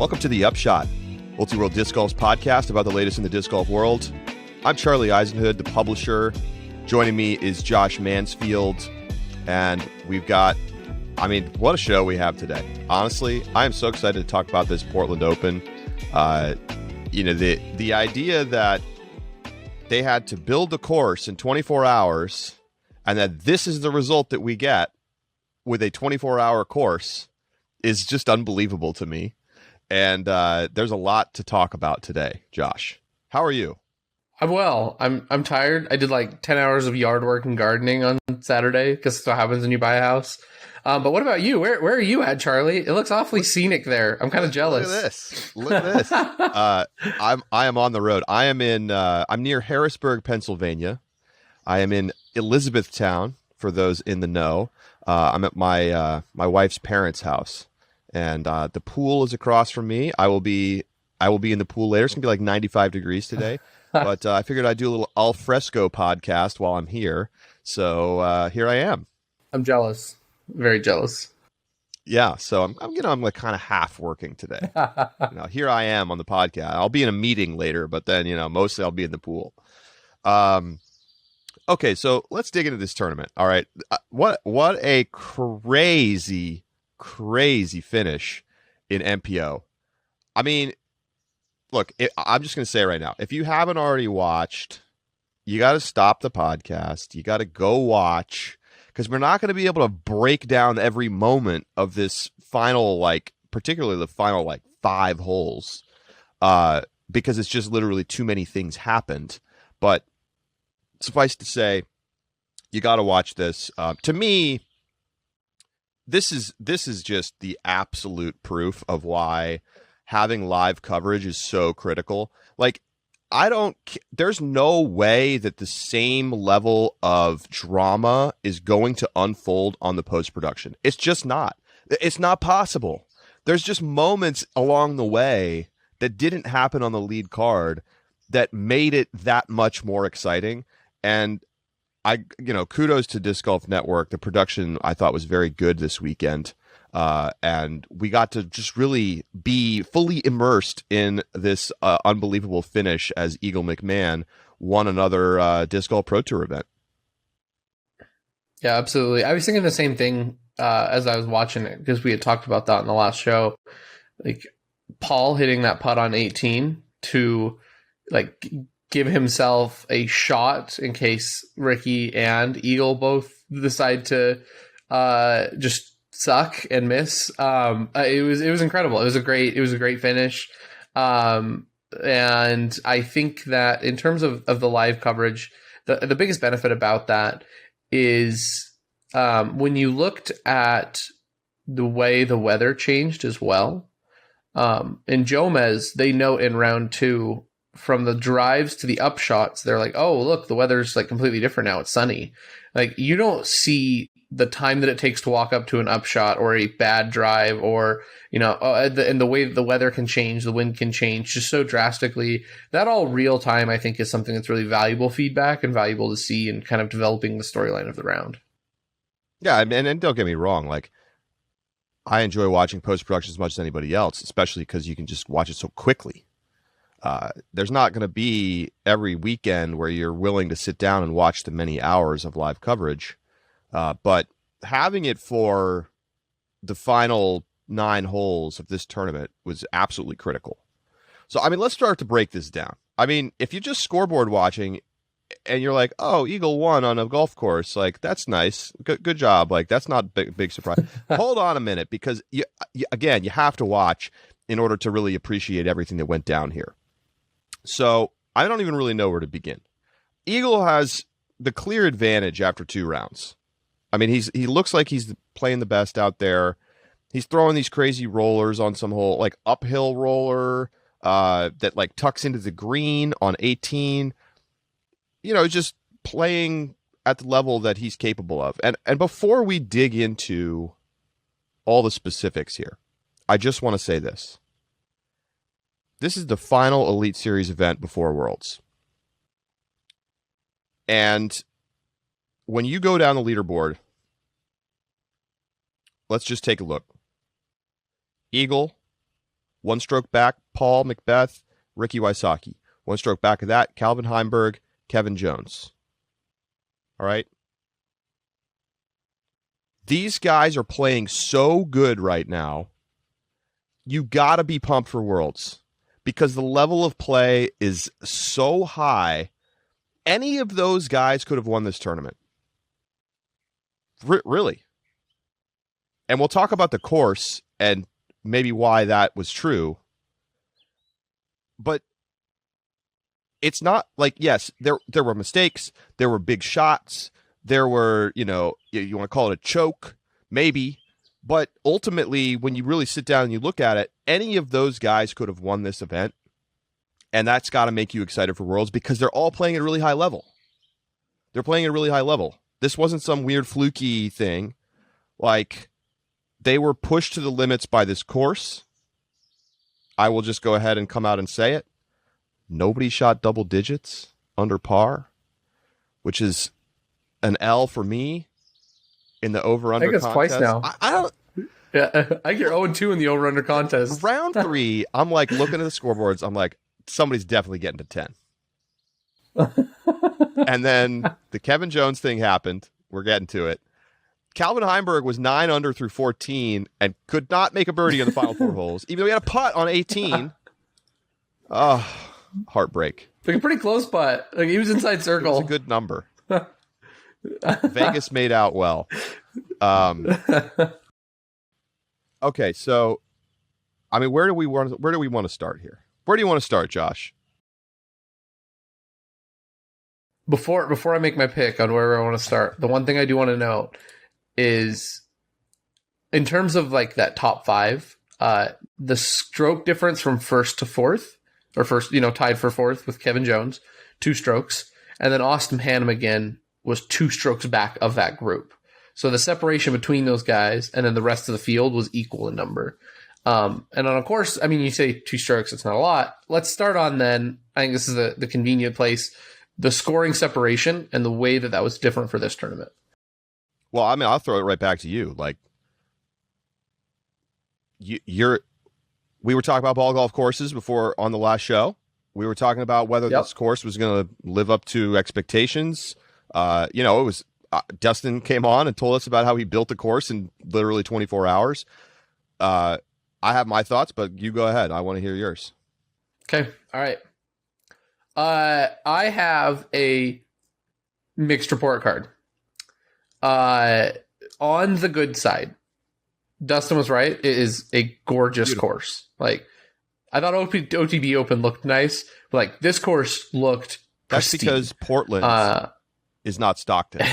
Welcome to the Upshot, Multi-World Disc Golf's podcast about the latest in the disc golf world. I'm Charlie Eisenhood, the publisher. Joining me is Josh Mansfield, and we've got, what a show we have today. Honestly, I am so excited to talk about this Portland Open. The idea that they had to build the course in 24 hours, and that this is the result that we get with a 24-hour course is just unbelievable to me. And there's a lot to talk about today. Josh, how are you? I'm well. I'm tired. I did like 10 hours of yard work and gardening on Saturday because that's what happens when you buy a house. But what about you? Where are you at, Charlie? It looks awfully scenic there. I'm kind of jealous. Look at this. I am on the road. I am in. I'm near Harrisburg, Pennsylvania. I am in Elizabethtown. For those in the know, I'm at my wife's parents' house. And the pool is across from me. I will be in the pool later. It's gonna be like 95 degrees today, but I figured I'd do a little al fresco podcast while I'm here. So here I am. I'm jealous, very jealous. Yeah, so I'm like kind of half working today. Here I am on the podcast. I'll be in a meeting later, but then mostly I'll be in the pool. Okay, so let's dig into this tournament. All right, what a crazy finish in MPO. I mean, look, I'm just going to say right now, if you haven't already watched, you got to stop the podcast. You got to go watch, because we're not going to be able to break down every moment of this final, particularly the final, 5 holes, because it's just literally too many things happened. But suffice to say, you got to watch this. To me, This is just the absolute proof of why having live coverage is so critical. There's no way that the same level of drama is going to unfold on the post-production. It's just not. It's not possible. There's just moments along the way that didn't happen on the lead card that made it that much more exciting. And kudos to Disc Golf Network. The production I thought was very good this weekend. And we got to just really be fully immersed in this unbelievable finish as Eagle McMahon won another Disc Golf Pro Tour event. Yeah, absolutely. I was thinking the same thing as I was watching it, because we had talked about that in the last show. Like Paul hitting that putt on 18 to give himself a shot in case Ricky and Eagle both decide to just suck and miss. It was incredible. It was a great finish. And I think that in terms of the live coverage, the biggest benefit about that is when you looked at the way the weather changed as well. In Jomez, they note in round 2, from the drives to the upshots, they're like, oh, look, the weather's completely different now. It's sunny. You don't see the time that it takes to walk up to an upshot or a bad drive, or, and the way the weather can change, the wind can change just so drastically. That all real time, I think, is something that's really valuable feedback and valuable to see in kind of developing the storyline of the round. Yeah. And don't get me wrong. I enjoy watching post-production as much as anybody else, especially because you can just watch it so quickly. There's not going to be every weekend where you're willing to sit down and watch the many hours of live coverage. But having it for the final 9 holes of this tournament was absolutely critical. So, let's start to break this down. If you're just scoreboard watching and you're like, oh, Eagle won on a golf course, that's nice. Good job. That's not big surprise. Hold on a minute, because you have to watch in order to really appreciate everything that went down here. So I don't even really know where to begin. Eagle has the clear advantage after 2 rounds. He looks like he's playing the best out there. He's throwing these crazy rollers on some hole, uphill roller that tucks into the green on 18. Just playing at the level that he's capable of. And before we dig into all the specifics here, I just want to say this. This is the final Elite Series event before Worlds. And when you go down the leaderboard, let's just take a look. Eagle One stroke back, Paul, Macbeth, Ricky Wysocki. One stroke back of that, Calvin Heimberg, Kevin Jones. All right? These guys are playing so good right now. You got to be pumped for Worlds because the level of play is so high. Any of those guys could have won this tournament. Really. And we'll talk about the course and maybe why that was true. But it's not like, yes, there were mistakes. There were big shots. There were, you want to call it a choke, maybe. But ultimately, when you really sit down and you look at it, any of those guys could have won this event. And that's got to make you excited for Worlds because they're all playing at a really high level. They're playing at a really high level. This wasn't some weird fluky thing. Like, they were pushed to the limits by this course. I will just go ahead and come out and say it. Nobody shot double digits under par, which is an L for me in the over-under contest. I think it's twice now. I don't... Yeah, I get 0-2 in the over-under contest. Round 3, I'm like looking at the scoreboards. I'm like, somebody's definitely getting to 10. And then the Kevin Jones thing happened. We're getting to it. Calvin Heimberg was 9 under through 14 and could not make a birdie in the final 4 holes, even though he had a putt on 18. Oh, heartbreak. Like a pretty close putt. Like he was inside circle. It was a good number. Vegas made out well. Okay, so I mean, where do we want to start here? Where do you want to start, Josh? Before I make my pick on where I want to start, the one thing I do want to note is in terms of like that top 5, the stroke difference from first to fourth, or first, tied for fourth with Kevin Jones, 2 strokes, and then Austin Hannum again was 2 strokes back of that group. So the separation between those guys and then the rest of the field was equal in number. And on a course, I mean, you say 2 strokes, it's not a lot. Let's start on then, I think this is the convenient place, the scoring separation and the way that was different for this tournament. Well, I mean, I'll throw it right back to you. Like, we were talking about ball golf courses before on the last show. We were talking about whether this course was going to live up to expectations. It was Dustin came on and told us about how he built the course in literally 24 hours. I have my thoughts, but you go ahead. I want to hear yours. Okay. All right. I have a mixed report card. On the good side, Dustin was right. It is a gorgeous course. Like, I thought OTB Open looked nice, but like this course looked pristine. That's because Portland is not Stockton.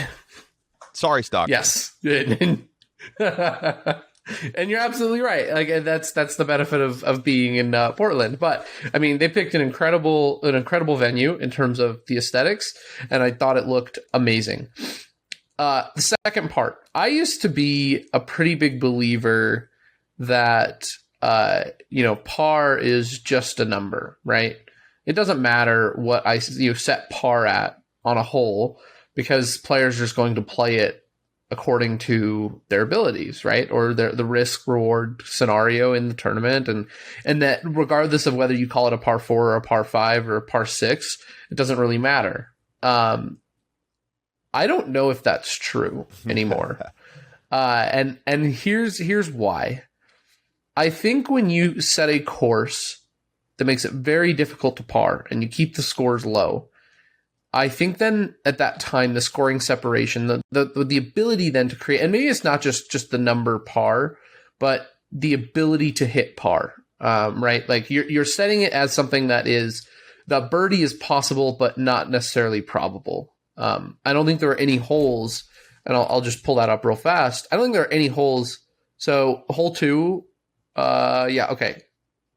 Sorry, Stockton. Yes. And you're absolutely right. Like that's the benefit of being in Portland. But I mean, they picked an incredible venue in terms of the aesthetics, and I thought it looked amazing. The second part, I used to be a pretty big believer that par is just a number, right? It doesn't matter what I set par at on a hole because players are just going to play it according to their abilities, right? Or the risk reward scenario in the tournament. And that regardless of whether you call it a par 4 or a par 5 or a par 6, it doesn't really matter. I don't know if that's true anymore. And here's why. I think when you set a course that makes it very difficult to par and you keep the scores low, I think then at that time, the scoring separation, the ability then to create, and maybe it's not just the number par, but the ability to hit par, right? Like you're setting it as something that is, the birdie is possible, but not necessarily probable. I don't think there are any holes, and I'll just pull that up real fast. I don't think there are any holes. So hole 2, okay.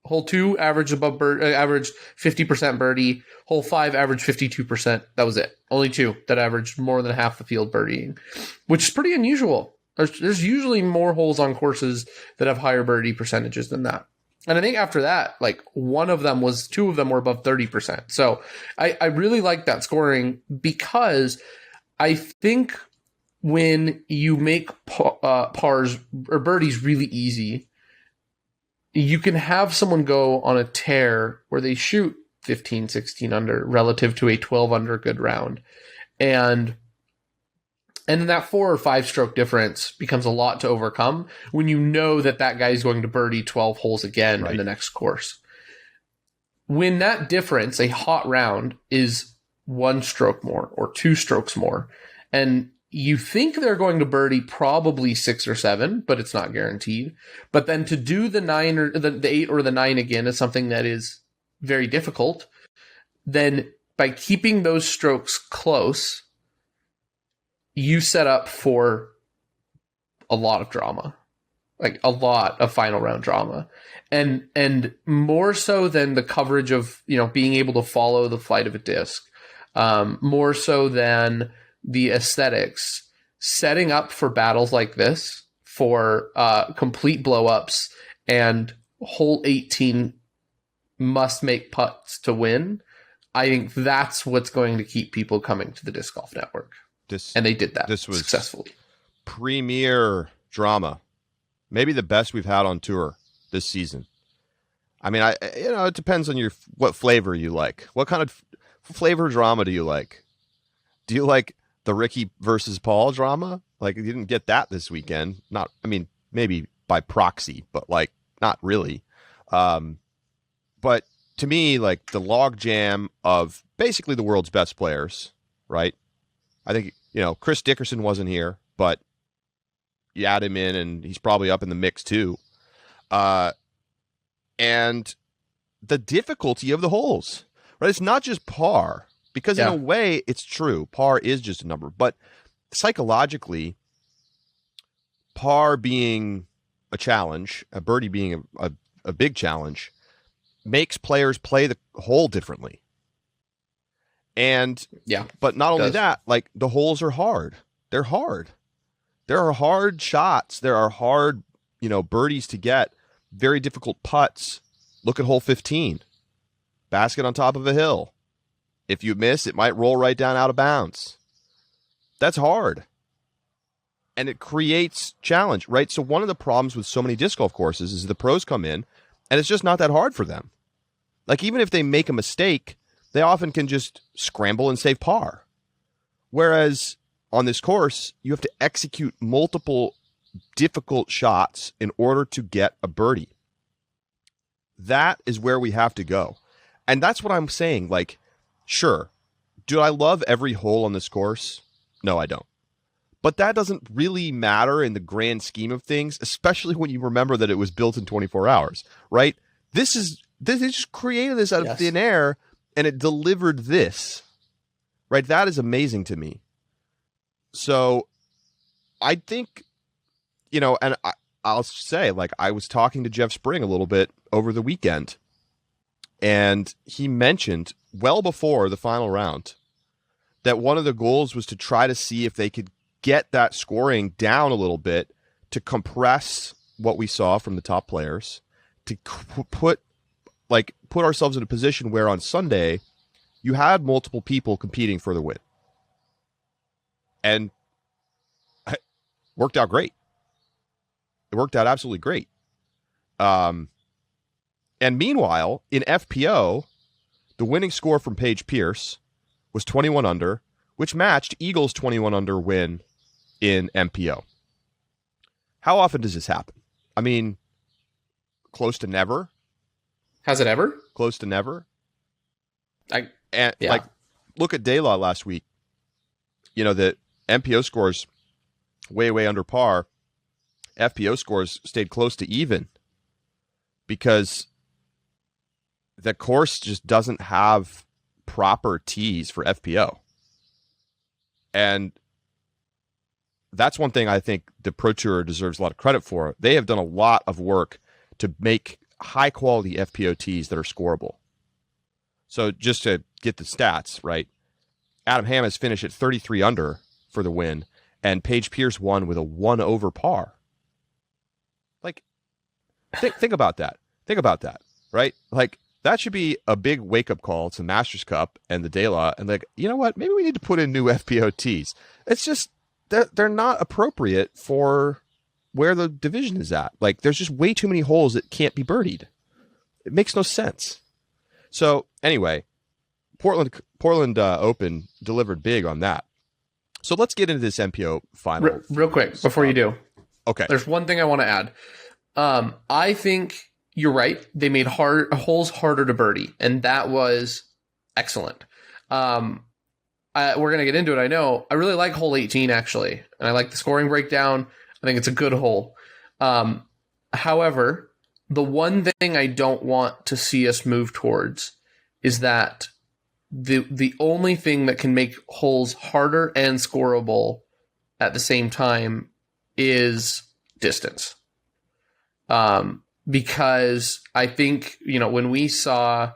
Hole 2 averaged averaged 50% birdie. Hole 5 averaged 52%. That was it. Only 2 that averaged more than half the field birdieing, which is pretty unusual. There's usually more holes on courses that have higher birdie percentages than that. And I think after that, like 2 of them were above 30%. So I really like that scoring because I think when you make pars or birdies really easy, you can have someone go on a tear where they shoot 15, 16 under relative to a 12 under good round. And then that 4 or 5 stroke difference becomes a lot to overcome when you know that that guy is going to birdie 12 holes again in the next course. When that difference, a hot round, is 1 stroke more or 2 strokes more, and you think they're going to birdie probably 6 or 7, but it's not guaranteed. But then to do the 9 or the 8 or the 9 again is something that is very difficult. Then by keeping those strokes close, you set up for a lot of drama, like a lot of final round drama, and more so than the coverage of, being able to follow the flight of a disc, more so than the aesthetics, setting up for battles like this, for complete blow-ups and hole 18 must make putts to win. I think that's what's going to keep people coming to the Disc Golf Network. And they did that successfully. Premier drama. Maybe the best we've had on tour this season. I mean, it depends on what flavor you like. What kind of flavor drama do you like? Do you like the Ricky versus Paul drama? Like, you didn't get that this weekend. Maybe by proxy, but not really. But to me, the log jam of basically the world's best players, right? I think, Chris Dickerson wasn't here, but you add him in and he's probably up in the mix too. And the difficulty of the holes, right? It's not just par, because in a way it's true. Par is just a number, but psychologically, par being a challenge, a birdie being a big challenge, makes players play the hole differently. And but not only that, the holes are hard. They're hard. There are hard shots. There are hard, birdies to get. Very difficult putts. Look at hole 15. Basket on top of a hill. If you miss, it might roll right down out of bounds. That's hard. And it creates challenge, right? So one of the problems with so many disc golf courses is the pros come in and it's just not that hard for them. Even if they make a mistake, they often can just scramble and save par. Whereas on this course, you have to execute multiple difficult shots in order to get a birdie. That is where we have to go. And that's what I'm saying. Sure, do I love every hole on this course? No, I don't. But that doesn't really matter in the grand scheme of things, especially when you remember that it was built in 24 hours, right? They just created this out of thin air, and it delivered this, right? That is amazing to me. So I think, and I'll say, I was talking to Jeff Spring a little bit over the weekend, and he mentioned well before the final round that one of the goals was to try to see if they could get that scoring down a little bit to compress what we saw from the top players, to put ourselves in a position where on Sunday you had multiple people competing for the win. And it worked out great. It worked out absolutely great. And meanwhile, in FPO, the winning score from Paige Pierce was 21 under, which matched Eagles' 21 under win in MPO. How often does this happen? Close to never. Has it ever? Close to never. Look at De La last week. The MPO scores way under par. FPO scores stayed close to even because the course just doesn't have proper tees for FPO. And that's one thing I think the Pro Tour deserves a lot of credit for. They have done a lot of work to make high-quality FPO tees that are scoreable. So just to get the stats, right, Adam Hammes finished at 33 under for the win, and Paige Pierce won with a 1 over par. Think about that. Think about that, right? That should be a big wake-up call to Masters Cup and the De La, and you know what? Maybe we need to put in new FPO tees. It's just they're not appropriate for where the division is at. Like, there's just way too many holes that can't be birdied. It makes no sense. So anyway, Portland Open delivered big on that. So let's get into this MPO final. Real quick, before you do. Okay. There's one thing I want to add. I think you're right. They made holes harder to birdie, and that was excellent. We're going to get into it, I know. I really like hole 18, actually, and I like the scoring breakdown. I think it's a good hole. However, the one thing I don't want to see us move towards is that the only thing that can make holes harder and scoreable at the same time is distance. Because I think, when we saw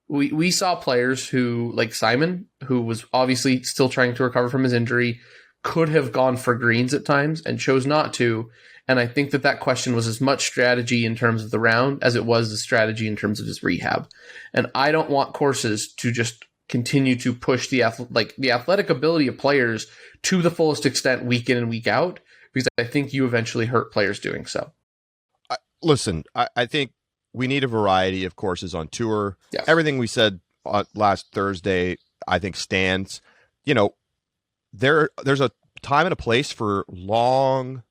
players who, like Simon, who was obviously still trying to recover from his injury, could have gone for greens at times and chose not to. And I think that question was as much strategy in terms of the round as it was the strategy in terms of his rehab. And I don't want courses to just continue to push the athletic ability of players to the fullest extent week in and week out, because I think you eventually hurt players doing so. Listen, I think we need a variety of courses on tour. Yes. Everything we said last Thursday, I think stands. There's a time and a place for long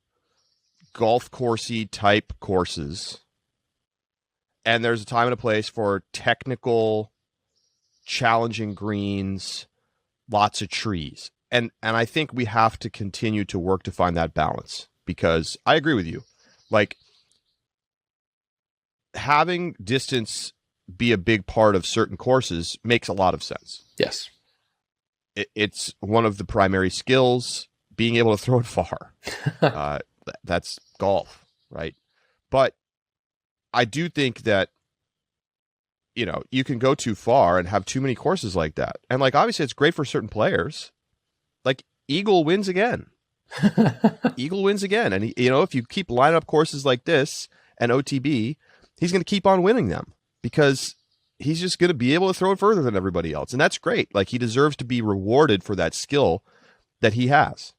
golf coursey type courses, and there's a time and a place for technical, challenging greens, lots of trees. And I think we have to continue to work to find that balance, because I agree with you. Like, having distance be a big part of certain courses makes a lot of sense. Yes. It's one of the primary skills, being able to throw it far. That's golf, right? But I do think that, you can go too far and have too many courses like that. And obviously it's great for certain players. Like Eagle wins again. Eagle wins again. And if you keep lining up courses like this and OTB, he's going to keep on winning them, because he's just going to be able to throw it further than everybody else. And that's great. He deserves to be rewarded for that skill that he has.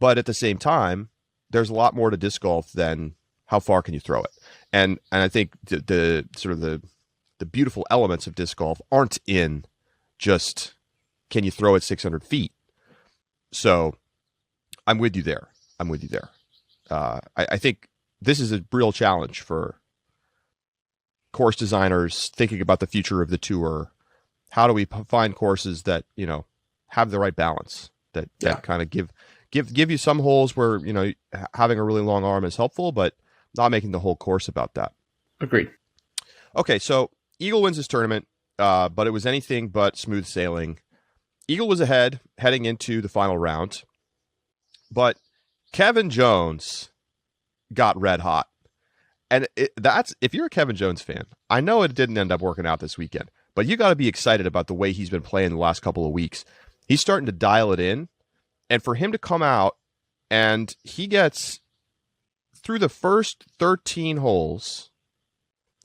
But at the same time, there's a lot more to disc golf than how far can you throw it. And I think the beautiful elements of disc golf aren't in just, can you throw it 600 feet? So I'm with you there. I think this is a real challenge for course designers thinking about the future of the tour. How do we find courses that, have the right balance, that kind of give you some holes where, having a really long arm is helpful, but not making the whole course about that. Agreed. Okay, so Eagle wins this tournament, but it was anything but smooth sailing. Eagle was ahead heading into the final round, but Kevin Jones got red hot. And if you're a Kevin Jones fan, I know it didn't end up working out this weekend, but you got to be excited about the way he's been playing the last couple of weeks. He's starting to dial it in. And for him to come out, and he gets through the first 13 holes,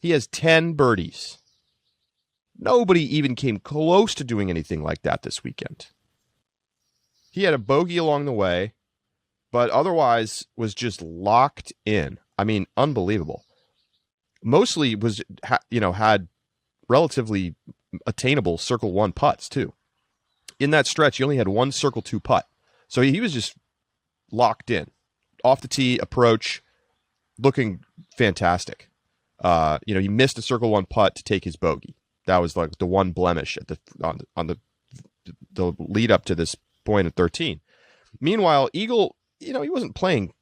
he has 10 birdies. Nobody even came close to doing anything like that this weekend. He had a bogey along the way, but otherwise was just locked in. I mean, unbelievable. Mostly was, had relatively attainable circle 1 putts too. In that stretch, he only had one circle 2 putt. So he was just locked in. Off the tee, approach, looking fantastic. He missed a circle 1 putt to take his bogey. That was the one blemish at on the lead up to this point at 13. Meanwhile, Eagle, he wasn't playing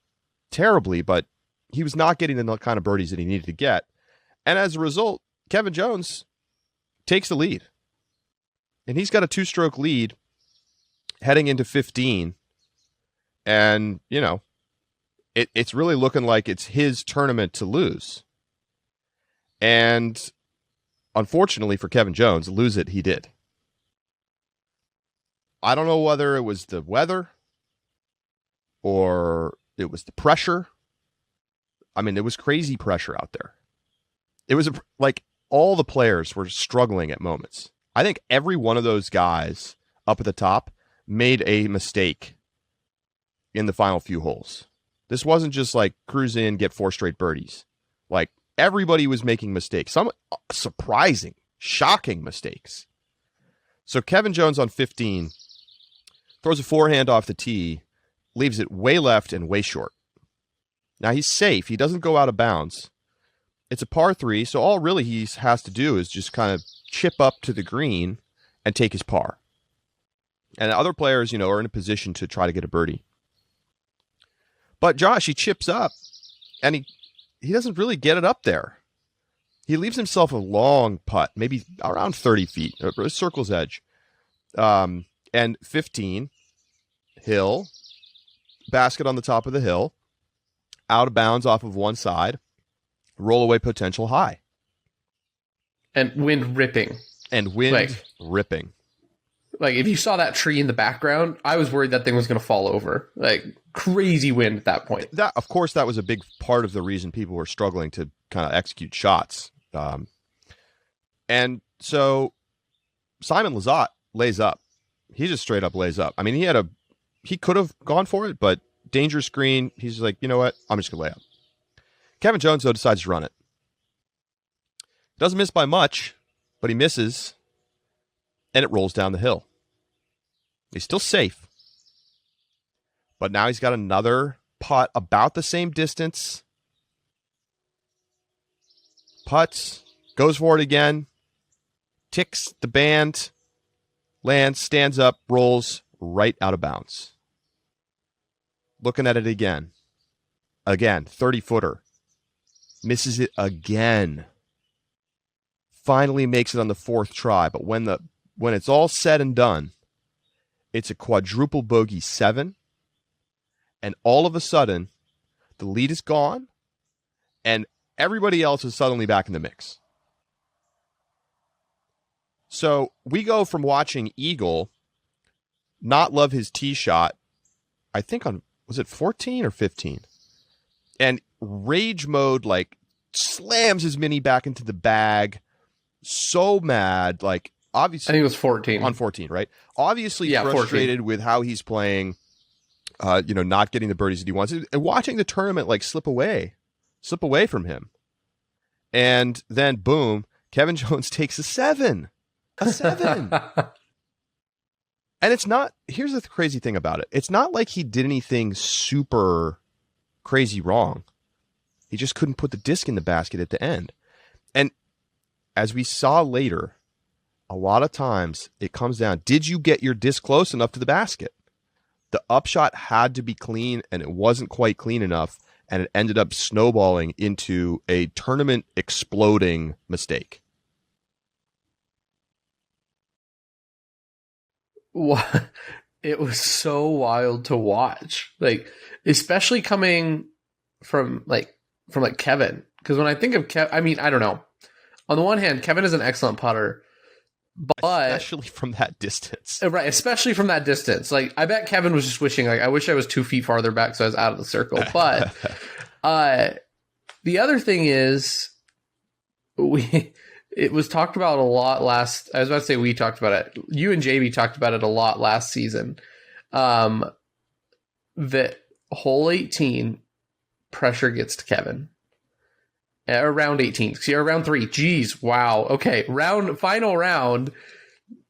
terribly, but he was not getting the kind of birdies that he needed to get. And as a result, Kevin Jones takes the lead. And he's got a 2-stroke lead heading into 15. And, it's really looking like it's his tournament to lose. And unfortunately for Kevin Jones, lose it he did. I don't know whether it was the weather or it was the pressure. I mean, it was crazy pressure out there. It was all the players were struggling at moments. I think every one of those guys up at the top made a mistake in the final few holes. This wasn't just like cruise in, get 4 straight birdies. Like everybody was making mistakes. Some surprising, shocking mistakes. So Kevin Jones on 15 throws a forehand off the tee, leaves it way left and way short. Now he's safe. He doesn't go out of bounds. It's a par 3, so all really he has to do is just kind of chip up to the green and take his par. And other players, are in a position to try to get a birdie. But Josh, he chips up, and he doesn't really get it up there. He leaves himself a long putt, maybe around 30 feet, a circle's edge. And 15, hill, basket on the top of the hill, out of bounds off of one side, roll away potential high. And wind ripping. Ripping. Like, if you saw that tree in the background, I was worried that thing was going to fall over. Like, crazy wind at that point. Of course, that was a big part of the reason people were struggling to kind of execute shots. And so Simon Lizotte lays up. He just straight up lays up. I mean, he could have gone for it, but dangerous green. He's like, you know what? I'm just going to lay up. Kevin Jones, though, decides to run it. Doesn't miss by much, but he misses, and it rolls down the hill. He's still safe. But now he's got another putt about the same distance. Putts, goes for it again, ticks the band, lands, stands up, rolls right out of bounds. Looking at it again. Again, 30-footer. Misses it again. Finally makes it on the 4th try, but when it's all said and done, it's a quadruple bogey 7, and all of a sudden, the lead is gone, and everybody else is suddenly back in the mix. So we go from watching Eagle not love his tee shot, I think was it 14 or 15? And rage mode, like, slams his mini back into the bag. So mad, like, obviously. I think it was 14. On 14, right? Obviously frustrated 14. with how he's playing, not getting the birdies that he wants. And watching the tournament, like, slip away from him. And then, boom, Kevin Jones takes a 7. A 7. And it's not, here's the crazy thing about it. It's not like he did anything super crazy wrong. He just couldn't put the disc in the basket at the end. And as we saw later, a lot of times it comes down, did you get your disc close enough to the basket? The upshot had to be clean, and it wasn't quite clean enough, and it ended up snowballing into a tournament exploding mistake. It was so wild to watch, like, especially coming from Kevin, because when I think of Kevin, I mean, I don't know. On the one hand, Kevin is an excellent putter, but especially from that distance, right? Especially from that distance, like, I bet Kevin was just wishing, like, I wish I was 2 feet farther back so I was out of the circle. But the other thing is, it was talked about a lot last. I was about to say we talked about it. You and JB talked about it a lot last season. That hole 18 pressure gets to Kevin. Or round 18. See, or round 3. Jeez, wow. Okay, final round,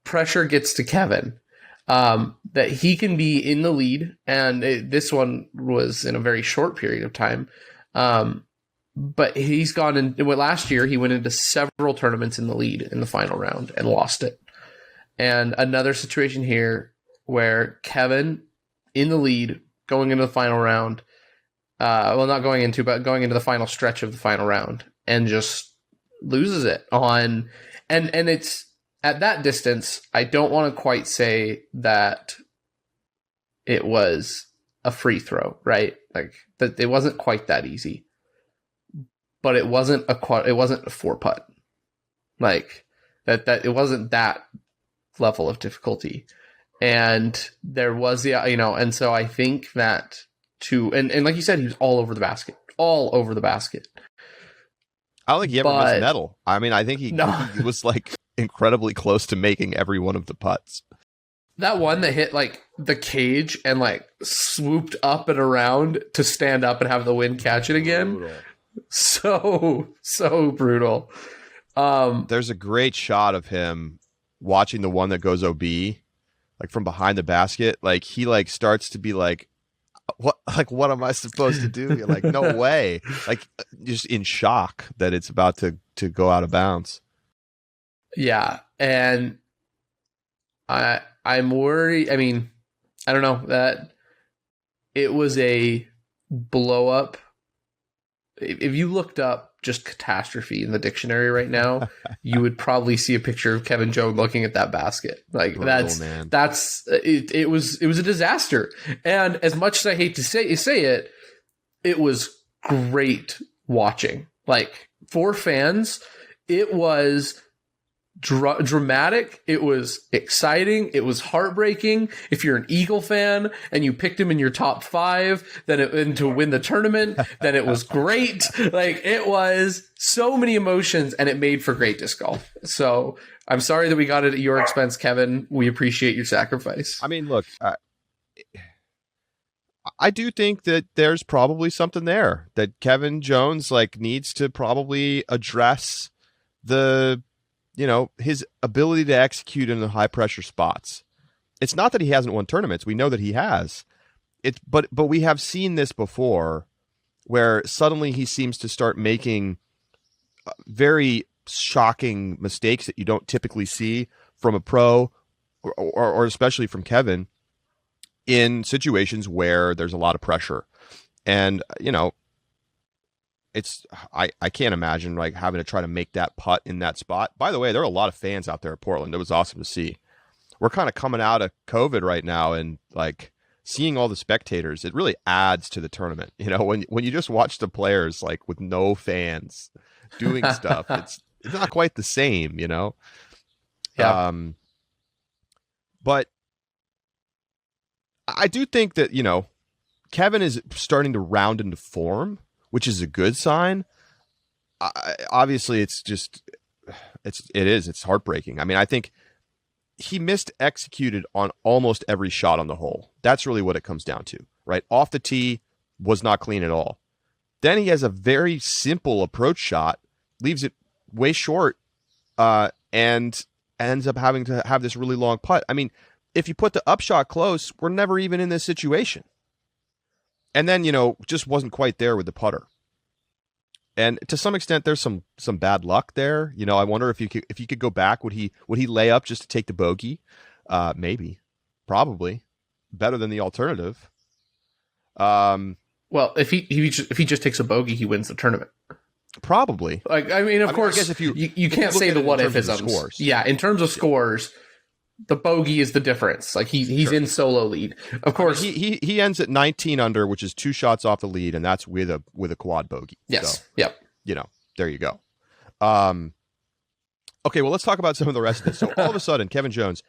pressure gets to Kevin. That he can be in the lead, and this one was in a very short period of time. But he's gone in. Last year, he went into several tournaments in the lead in the final round and lost it. And another situation here where Kevin in the lead going into the final round, not going into, but going into the final stretch of the final round, and just loses it on. And it's at that distance. I don't want to quite say that it was a free throw, right? Like, that it wasn't quite that easy. But it wasn't a 4-putt, like that. It wasn't that level of difficulty, and there was and so I think that and like you said, he was all over the basket. I don't think he ever missed a medal. I mean, I think he was like incredibly close to making every one of the putts. That one that hit like the cage and like swooped up and around to stand up and have the wind catch it again. Brutal. So brutal. There's a great shot of him watching the one that goes OB, like from behind the basket. Like he like starts to be like, what am I supposed to do? You're like, no way. Like just in shock that it's about to go out of bounds. Yeah. And I'm worried. I mean, I don't know that it was a blow up. If you looked up just catastrophe in the dictionary right now, you would probably see a picture of Kevin Jones looking at that basket. Like that's it was a disaster. And as much as I hate to say it, it was great watching. Like for fans, it was dramatic. It was exciting. It was heartbreaking. If you're an Eagle fan and you picked him in your top 5, and to win the tournament, then it was great. Like it was so many emotions, and it made for great disc golf. So I'm sorry that we got it at your expense, Kevin. We appreciate your sacrifice. I mean, look, I do think that there's probably something there that Kevin Jones like needs to probably address his ability to execute in the high pressure spots. It's not that he hasn't won tournaments. We know that he has. But we have seen this before where suddenly he seems to start making very shocking mistakes that you don't typically see from a pro or especially from Kevin in situations where there's a lot of pressure. And, I can't imagine like having to try to make that putt in that spot. By the way, there are a lot of fans out there at Portland. It was awesome to see. We're kind of coming out of COVID right now, and like seeing all the spectators, it really adds to the tournament. When you just watch the players like with no fans doing stuff, it's not quite the same, Yeah. But I do think that, Kevin is starting to round into form, which is a good sign. Obviously, it's heartbreaking. I mean, I think he executed on almost every shot on the hole. That's really what it comes down to, right? Off the tee was not clean at all. Then he has a very simple approach shot, leaves it way short, and ends up having to have this really long putt. I mean, if you put the upshot close, we're never even in this situation. And then, just wasn't quite there with the putter. And to some extent, there's some bad luck there. I wonder if you could go back, would he lay up just to take the bogey? Maybe, probably better than the alternative. Well, if he just takes a bogey, he wins the tournament. Probably. Like I mean, of course, I guess if you can't say the what if isms. Yeah, in terms of scores. The bogey is the difference. Like he's in solo lead. Of course, he ends at 19 under, which is 2 shots off the lead, and that's with a quad bogey. Yes. So, yep. There you go. Okay, well, let's talk about some of the rest of this. So all of a sudden, Kevin Jones,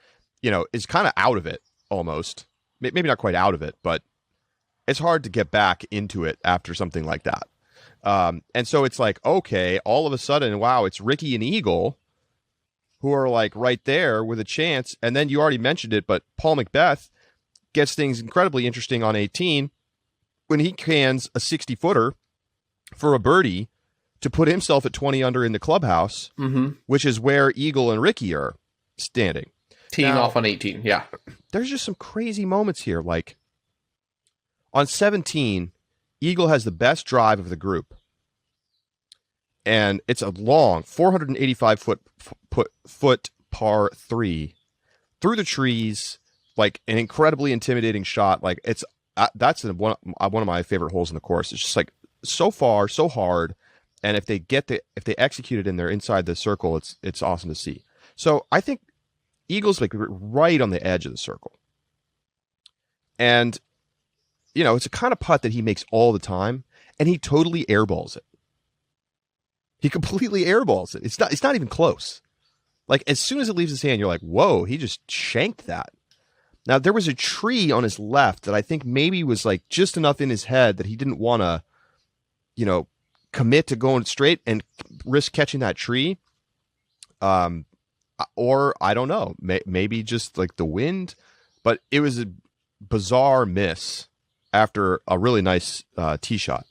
is kind of out of it almost. Maybe not quite out of it, but it's hard to get back into it after something like that. And so it's like, okay, all of a sudden, wow, it's Ricky and Eagle who are like right there with a chance. And then you already mentioned it, but Paul McBeth gets things incredibly interesting on 18 when he cans a 60-footer for a birdie to put himself at 20 under in the clubhouse, which is where Eagle and Ricky are standing. Teeing off on 18, yeah. There's just some crazy moments here. Like on 17, Eagle has the best drive of the group. And it's a long 485-foot par 3 through the trees, like an incredibly intimidating shot. Like that's one of my favorite holes in the course. It's just like so far, so hard, and if they execute it and they're inside the circle, it's awesome to see. So I think Eagle's like right on the edge of the circle, and it's a kind of putt that he makes all the time, and he totally airballs it. He completely airballs it. It's not even close. Like as soon as it leaves his hand, you're like, whoa, he just shanked that. Now there was a tree on his left that I think maybe was like just enough in his head that he didn't want to, commit to going straight and risk catching that tree. Or I don't know, maybe just like the wind but it was a bizarre miss after a really nice tee shot.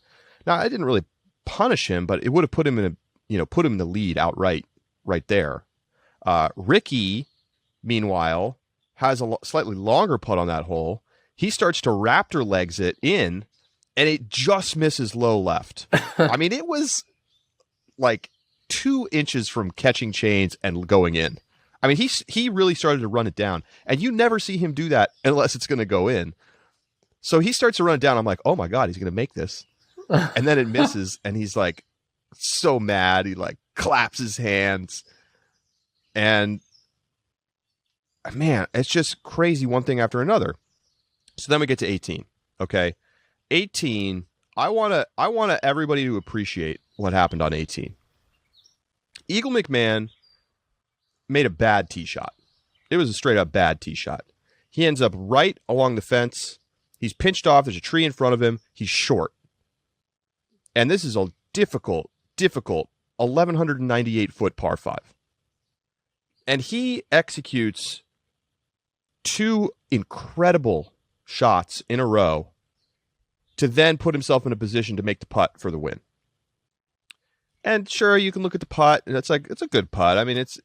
Now, I didn't really punish him, but it would have put him in put him in the lead outright right there. Ricky, meanwhile, has a slightly longer putt on that hole. He starts to raptor legs it in, and it just misses low left. I mean, it was like 2 inches from catching chains and going in. I mean, he really started to run it down, and you never see him do that unless it's going to go in. So he starts to run it down. I'm like, oh my God, he's going to make this. And then it misses, and he's like so mad. He like claps his hands. And man, it's just crazy, one thing after another. So then we get to 18. Okay. 18, I want everybody to appreciate what happened on 18. Eagle McMahon made a bad tee shot. It was a straight up bad tee shot. He ends up right along the fence. He's pinched off. There's a tree in front of him. He's short. And this is a difficult 1,198 foot par 5. And he executes 2 incredible shots in a row to then put himself in a position to make the putt for the win. And sure, you can look at the putt, and it's like, it's a good putt. I mean, it's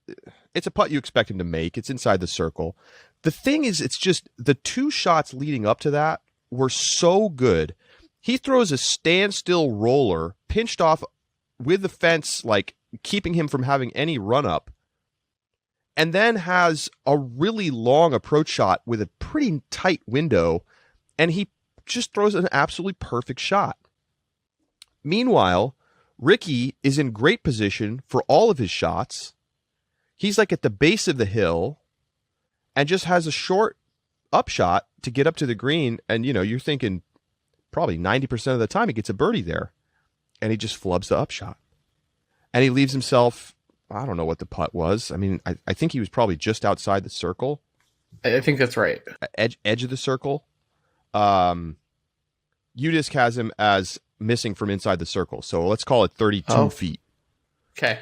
a putt you expect him to make. It's inside the circle. The thing is, it's just the 2 shots leading up to that were so good. He throws a standstill roller, pinched off with the fence, like keeping him from having any run up, and then has a really long approach shot with a pretty tight window, and he just throws an absolutely perfect shot. Meanwhile, Ricky is in great position for all of his shots. He's like at the base of the hill and just has a short upshot to get up to the green. And, you're thinking probably 90% of the time he gets a birdie there, and he just flubs the upshot. And he leaves himself, I don't know what the putt was. I mean, I think he was probably just outside the circle. I think that's right. Edge of the circle. UDisc has him as missing from inside the circle. So let's call it 32 feet. Okay.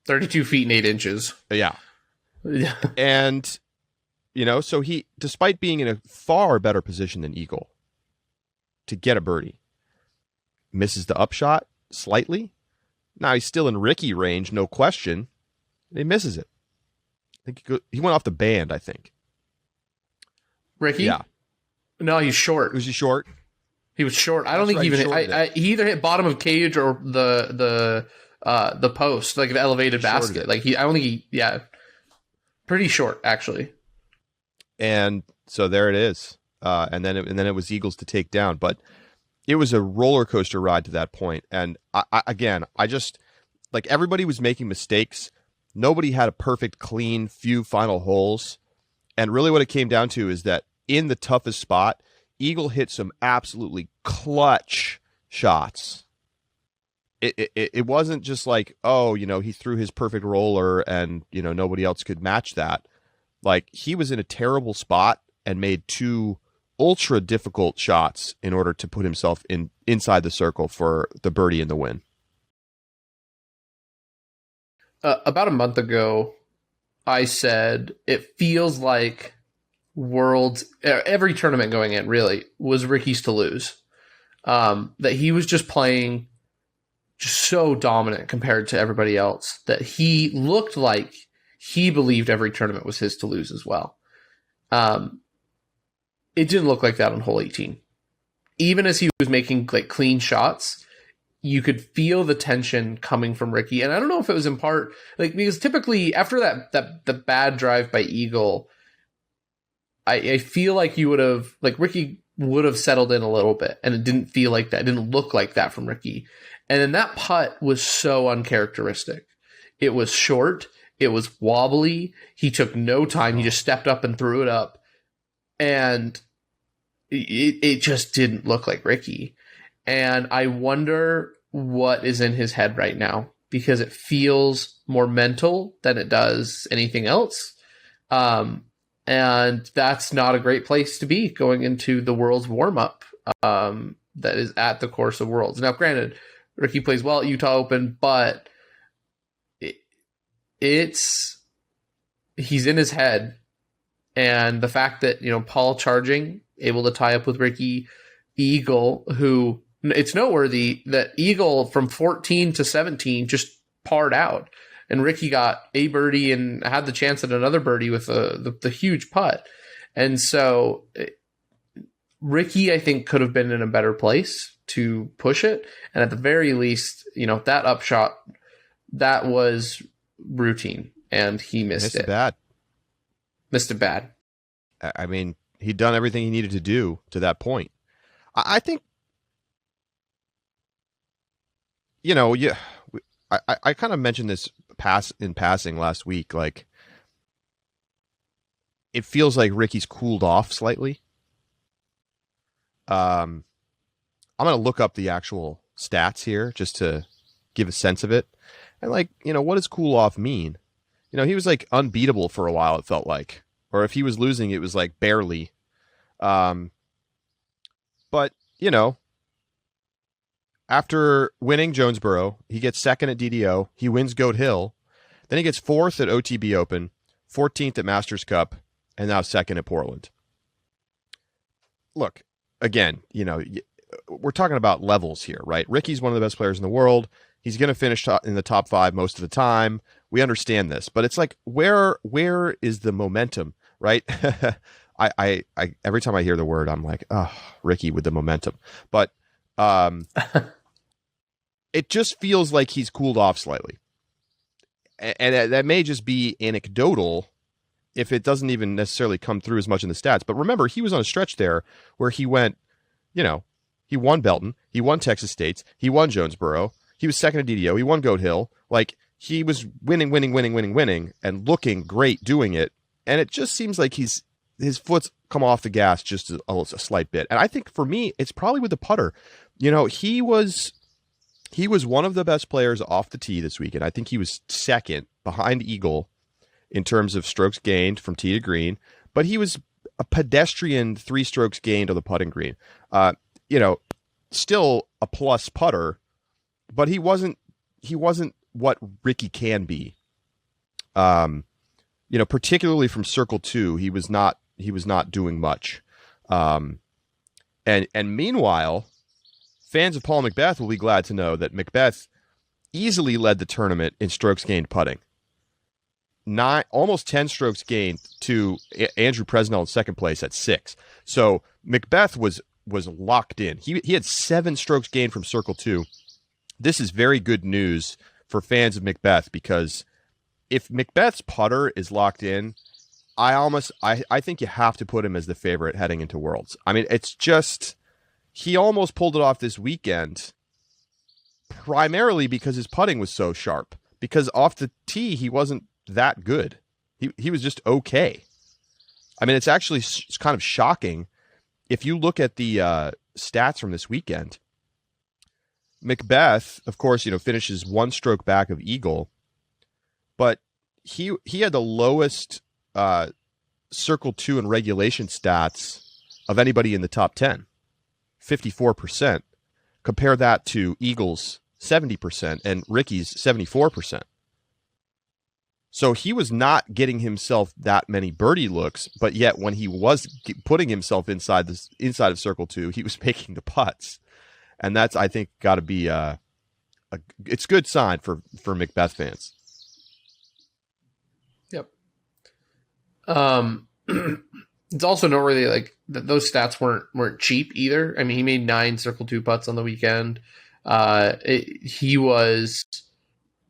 32 feet and 8 inches. Yeah. And, so he, despite being in a far better position than Eagle to get a birdie, misses the upshot slightly. Now he's still in Ricky range, no question. He misses it. I think he went off the band, I think. Ricky? Yeah. No, he's short. Was he short? He was short. I don't think he even hit. He either hit bottom of cage or the post, like the elevated basket. Like I don't think he. Pretty short actually. And so there it is. And then it was Eagles to take down, but it was a roller coaster ride to that point. And I just like everybody was making mistakes. Nobody had a perfect, clean few final holes. And really, what it came down to is that in the toughest spot, Eagle hit some absolutely clutch shots. It wasn't just like, he threw his perfect roller and, nobody else could match that. Like, he was in a terrible spot and made 2 ultra difficult shots in order to put himself inside the circle for the birdie and the win. About a month ago, I said it feels like Worlds, every tournament going in really was Ricky's to lose. That he was just playing just so dominant compared to everybody else that he looked like he believed every tournament was his to lose as well. It didn't look like that on hole 18. Even as he was making like clean shots, you could feel the tension coming from Ricky. And I don't know if it was in part like because typically after the bad drive by Eagle, I feel like you would have like Ricky would have settled in a little bit, and it didn't feel like that. It didn't look like that from Ricky. And then that putt was so uncharacteristic. It was short. It was wobbly. He took no time. He just stepped up and threw it up. And it just didn't look like Ricky. And I wonder what is in his head right now, because it feels more mental than it does anything else. And that's not a great place to be going into the World's warm-up that is at the course of Worlds. Now, granted, Ricky plays well at Utah Open, but he's in his head, And the fact that, Paul charging, able to tie up with Ricky, Eagle, who it's noteworthy that Eagle from 14 to 17 just parred out. And Ricky got a birdie and had the chance at another birdie with the huge putt. And so Ricky, I think, could have been in a better place to push it. And at the very least, that upshot, that was routine. And he missed it. Missed it bad. I mean, he'd done everything he needed to do to that point. I think, I kind of mentioned this in passing last week. Like, it feels like Ricky's cooled off slightly. I'm going to look up the actual stats here just to give a sense of it. And what does cool off mean? He was like unbeatable for a while, it felt like. Or if he was losing, it was like barely. But, after winning Jonesboro, he gets second at DDO. He wins Goat Hill. Then he gets fourth at OTB Open, 14th at Masters Cup, and now second at Portland. Look, again, we're talking about levels here, right? Ricky's one of the best players in the world. He's going to finish in the top 5 most of the time. We understand this, but it's like, where is the momentum, right? I every time I hear the word, I'm like, oh, Ricky with the momentum. But it just feels like he's cooled off slightly. And that may just be anecdotal if it doesn't even necessarily come through as much in the stats. But remember, he was on a stretch there where he went, he won Belton, he won Texas States, he won Jonesboro, he was second at DDO, he won Goat Hill. Like, he was winning, and looking great doing it. And it just seems like his foot's come off the gas just a slight bit. And I think for me, it's probably with the putter. He was one of the best players off the tee this weekend. I think he was second behind Eagle in terms of strokes gained from tee to green, but he was a pedestrian 3 strokes gained on the putting green. Still a plus putter, but he wasn't what Ricky can be. Particularly from circle 2, he was not doing much. And meanwhile, fans of Paul McBeth will be glad to know that McBeth easily led the tournament in strokes gained putting. Almost 10 strokes gained to Andrew Presnell in second place at 6. So McBeth was locked in. He had 7 strokes gained from circle 2. This is very good news for fans of McBeth, because if McBeth's putter is locked in, I think you have to put him as the favorite heading into Worlds. I mean, it's just, he almost pulled it off this weekend, primarily because his putting was so sharp. Because off the tee, he wasn't that good. He was just okay. I mean, it's actually kind of shocking. If you look at the stats from this weekend, McBeth, of course, finishes 1 stroke back of Eagle, but he had the lowest circle 2 and regulation stats of anybody in the top 10, 54%. Compare that to Eagle's 70% and Ricky's 74%. So he was not getting himself that many birdie looks, but yet when he was putting himself inside of circle 2, he was making the putts. And that's, I think, got to be it's a good sign for McBeth fans. Yep. It's also noteworthy, like, that those stats weren't cheap either. I mean, he made 9 circle 2 putts on the weekend. He was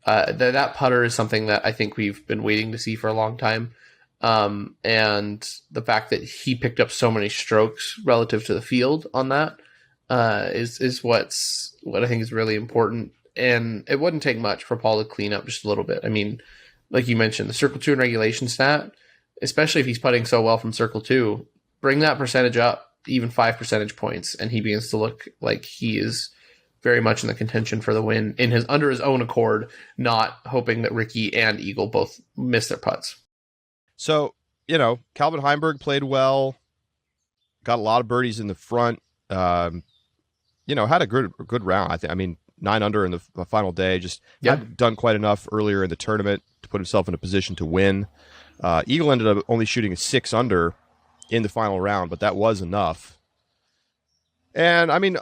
that putter is something that I think we've been waiting to see for a long time. And the fact that he picked up so many strokes relative to the field on that is what I think is really important. And it wouldn't take much for Paul to clean up just a little bit. I mean, like you mentioned, the circle 2 and regulation stat, especially if he's putting so well from circle 2, bring that percentage up even 5 percentage points, and he begins to look like he is very much in the contention for the win under his own accord, not hoping that Ricky and Eagle both miss their putts. So, Calvin Heimberg played well, got a lot of birdies in the front, had a good round. I mean, 9 under in the final day, just hadn't done quite enough earlier in the tournament to put himself in a position to win. Eagle ended up only shooting a 6 under in the final round, but that was enough. And I mean,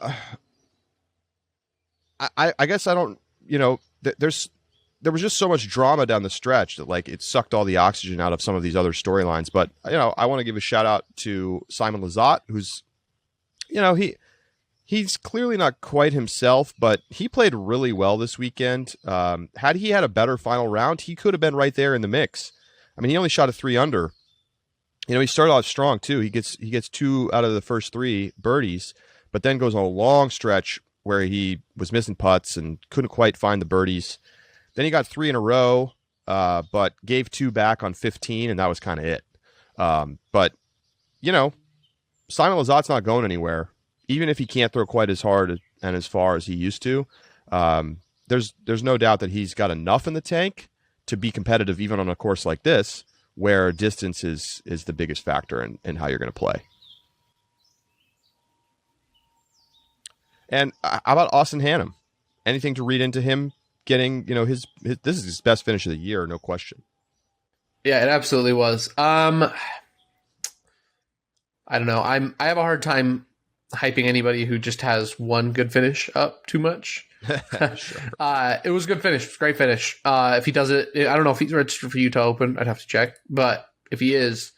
I guess I don't, there was just so much drama down the stretch that like it sucked all the oxygen out of some of these other storylines. But I want to give a shout out to Simon Lizotte, who's, he's clearly not quite himself, but he played really well this weekend. Had he had a better final round, he could have been right there in the mix. I mean, he only shot a 3 under. He started off strong too. He gets 2 out of the first 3 birdies, but then goes on a long stretch where he was missing putts and couldn't quite find the birdies. Then he got 3 in a row, but gave 2 back on 15, and that was kind of it. But Simon Lizotte's not going anywhere, even if he can't throw quite as hard and as far as he used to. There's no doubt that he's got enough in the tank to be competitive, even on a course like this, where distance is the biggest factor in how you're going to play. And how about Austin Hannum? Anything to read into him getting, his this is his best finish of the year, no question. Yeah, it absolutely was. I don't know. I have a hard time hyping anybody who just has one good finish up too much. Sure. It was a good finish. It was a great finish. If he does it, I don't know if he's registered for Utah Open. I'd have to check. But if he is,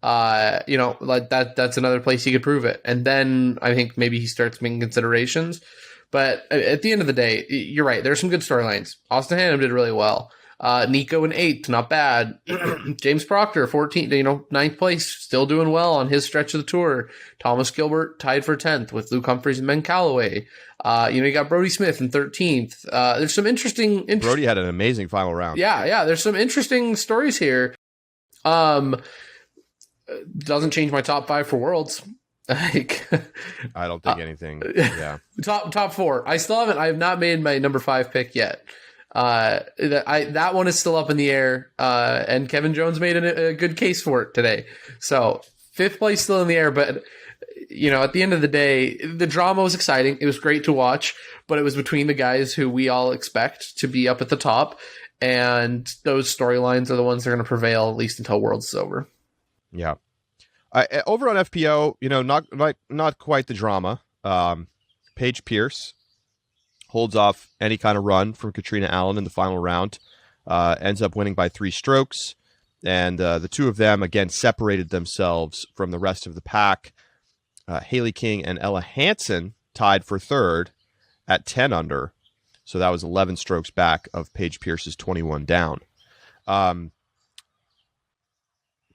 like that's another place he could prove it. And then I think maybe he starts making considerations. But at the end of the day, you're right. There's some good storylines. Austin Hannum did really well. Nico in 8th, not bad. James Proctor, 14th, 9th place, still doing well on his stretch of the tour. Thomas Gilbert tied for 10th with Luke Humphreys and Ben Callaway. You got Brody Smith in 13th. There's some interesting. Brody had an amazing final round. Yeah. There's some interesting stories here. Doesn't change my top 5 for Worlds. Like, I don't think anything. Yeah. Top 4. I have not made my number 5 pick yet. That one is still up in the air. And Kevin Jones made a good case for it today. So 5th place still in the air, but at the end of the day, the drama was exciting. It was great to watch, but it was between the guys who we all expect to be up at the top. And those storylines are the ones that are going to prevail, at least until Worlds is over. Yeah. Over on FPO, not quite the drama. Paige Pierce holds off any kind of run from Katrina Allen in the final round, ends up winning by 3 strokes, and the two of them, again, separated themselves from the rest of the pack. Haley King and Ella Hansen tied for 3rd at 10 under, so that was 11 strokes back of Paige Pierce's 21 down.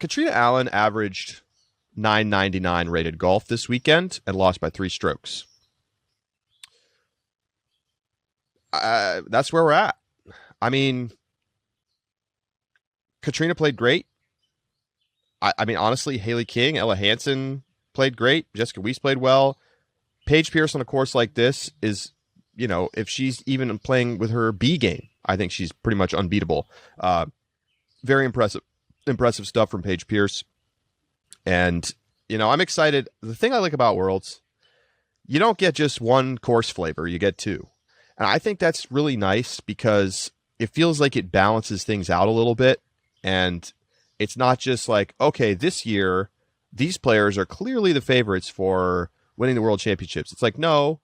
Katrina Allen averaged 999 rated golf this weekend and lost by 3 strokes. That's where we're at. I mean, Katrina played great. I mean, honestly, Haley King, Ella Hansen played great. Jessica Weiss played well. Paige Pierce on a course like this is, if she's even playing with her B game, I think she's pretty much unbeatable. Very impressive stuff from Paige Pierce. And, I'm excited. The thing I like about Worlds, you don't get just one course flavor, you get 2. And I think that's really nice because it feels like it balances things out a little bit. And it's not just like, okay, this year, these players are clearly the favorites for winning the World Championships. It's like, no,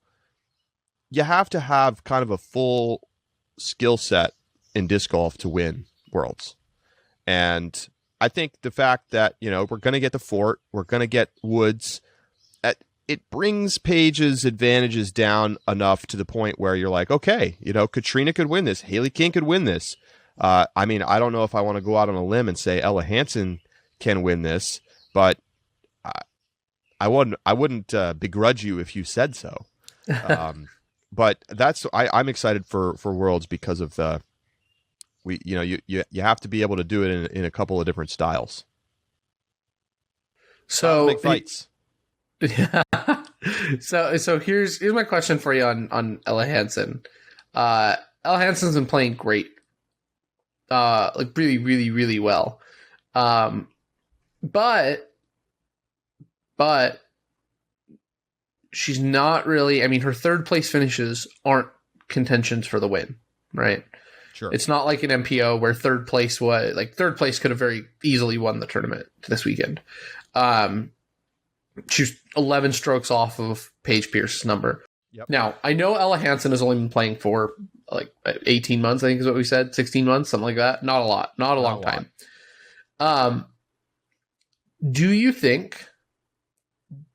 you have to have kind of a full skill set in disc golf to win Worlds. And I think the fact that, we're going to get the Fort, we're going to get Woods, it brings Paige's advantages down enough to the point where you're like, okay, Katrina could win this. Haley King could win this. I mean, I don't know if I want to go out on a limb and say Ella Hansen can win this, but I wouldn't begrudge you if you said so. But I'm excited for Worlds because of you have to be able to do it in a couple of different styles. So big fights. Yeah. So here's my question for you on Ella Hansen. Ella Hansen's been playing great. Like really, really, really well. But she's not really, I mean, her 3rd place finishes aren't contentions for the win, right? Sure. It's not like an MPO where third place could have very easily won the tournament this weekend. She's 11 strokes off of Paige Pierce's number. Yep. Now, I know Ella Hansen has only been playing for like 18 months, I think is what we said, 16 months, something like that. Not a lot, not a long time. Do you think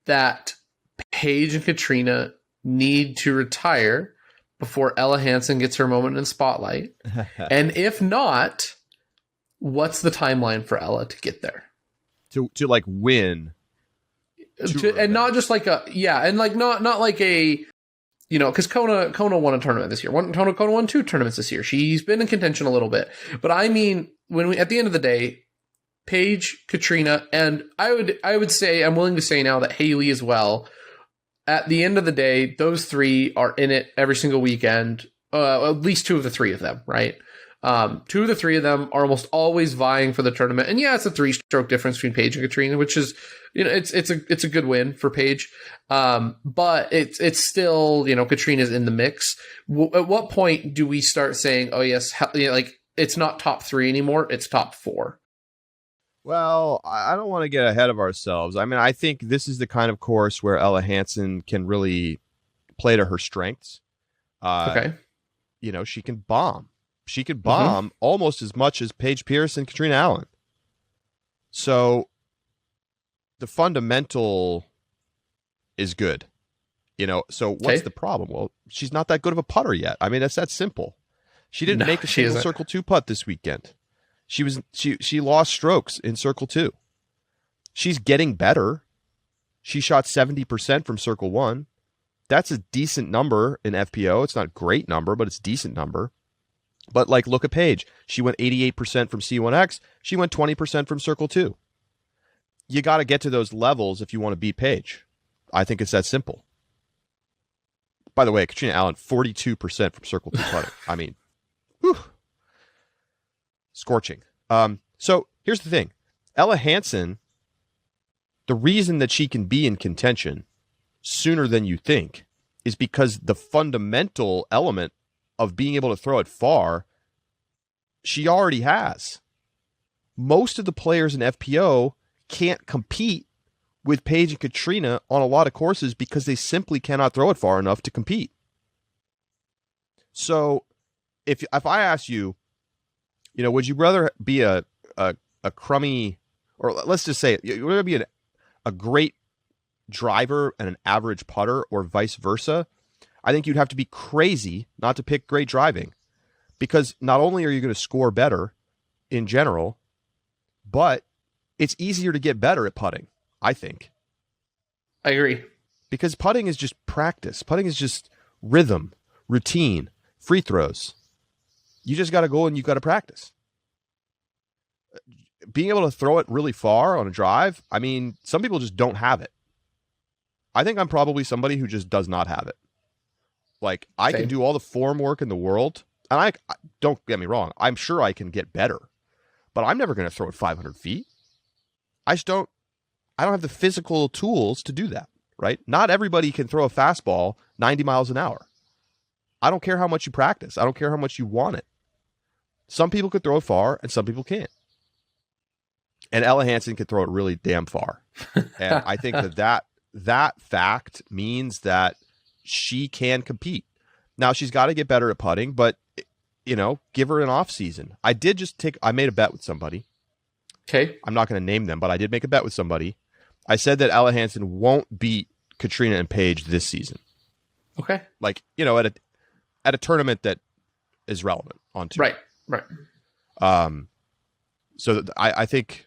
that Paige and Katrina need to retire before Ella Hansen gets her moment in the spotlight? And if not, what's the timeline for Ella to get there? To like win. And not just like not like a, because Kona won a tournament this year. Kona won 2 tournaments this year. She's been in contention a little bit. But I mean, at the end of the day, Paige, Katrina, and I would say, I'm willing to say now that Haley as well, at the end of the day, those 3 are in it every single weekend. At least 2 of the 3 of them, right? 2 of the 3 of them are almost always vying for the tournament. And yeah, it's a 3-stroke difference between Paige and Katrina, which is, it's a good win for Paige. But it's still, Katrina's in the mix. At what point do we start saying, oh yes, like it's not top 3 anymore, it's top 4? Well, I don't want to get ahead of ourselves. I mean, I think this is the kind of course where Ella Hansen can really play to her strengths. Okay. She can bomb. She could bomb almost as much as Paige Pierce and Katrina Allen. So the fundamental is good. So what's the problem? Well, she's not that good of a putter yet. I mean, that's that simple. She didn't make a single Circle 2 putt this weekend. She lost strokes in Circle 2. She's getting better. She shot 70% from Circle 1. That's a decent number in FPO. It's not a great number, but it's a decent number. But look at Paige. She went 88% from C1X. She went 20% from Circle 2. You got to get to those levels if you want to beat Paige. I think it's that simple. By the way, Katrina Allen, 42% from Circle 2 putting. I mean, whew. Scorching. So here's the thing. Ella Hansen, the reason that she can be in contention sooner than you think is because the fundamental element of being able to throw it far, she already has. Most of the players in FPO can't compete with Paige and Katrina on a lot of courses because they simply cannot throw it far enough to compete. So if I ask you, would you rather be a crummy, or let's just say, you would rather be a great driver and an average putter, or vice versa? I think you'd have to be crazy not to pick great driving, because not only are you going to score better in general, but it's easier to get better at putting, I think. I agree. Because putting is just practice. Putting is just rhythm, routine, free throws. You just got to go and you got to practice. Being able to throw it really far on a drive, I mean, some people just don't have it. I think I'm probably somebody who just does not have it. I can do all the form work in the world, and I don't get me wrong, I'm sure I can get better, but I'm never going to throw it 500 feet. I don't have the physical tools to do that, right? Not everybody can throw a fastball 90 miles an hour. I don't care how much you practice. I don't care how much you want it. Some people could throw it far, and some people can't. And Ella Hansen could throw it really damn far. And I think that fact means that she can compete. Now, she's got to get better at putting, but, give her an off season. I made a bet with somebody. Okay. I'm not going to name them, but I did make a bet with somebody. I said that Ella Hansen won't beat Katrina and Paige this season. Okay. At a tournament that is relevant on tour. Right. So I think,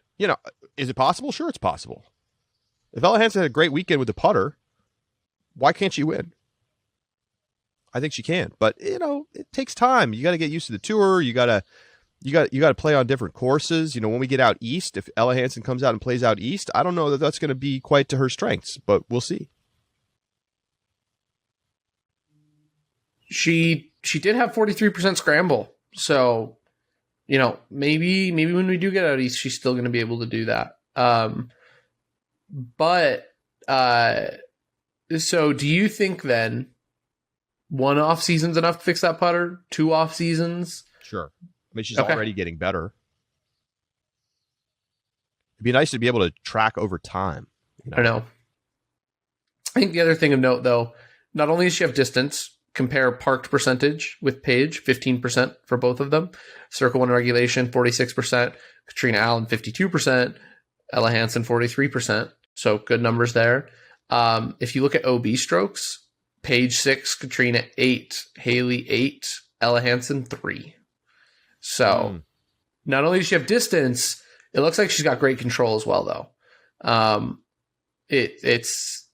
is it possible? Sure, it's possible. If Ella Hansen had a great weekend with the putter, why can't she win? I think she can, but it takes time. You got to get used to the tour. You got to play on different courses. When we get out east, if Ella Hansen comes out and plays out east, I don't know that that's going to be quite to her strengths, but we'll see. She did have 43% scramble, so maybe when we do get out east, she's still going to be able to do that. So do you think then 1 off season's enough to fix that putter? 2 off seasons? Sure. I mean, she's already getting better. It'd be nice to be able to track over time. I know. I think the other thing of note, though, not only does she have distance, compare parked percentage with Paige, 15% for both of them. Circle one regulation, 46%. Katrina Allen, 52%. Ella Hansen, 43%. So good numbers there. If you look at OB strokes, Paige 6, Katrina 8, Haley 8, Ella Hansen 3. So not only does she have distance, it looks like she's got great control as well, though. It's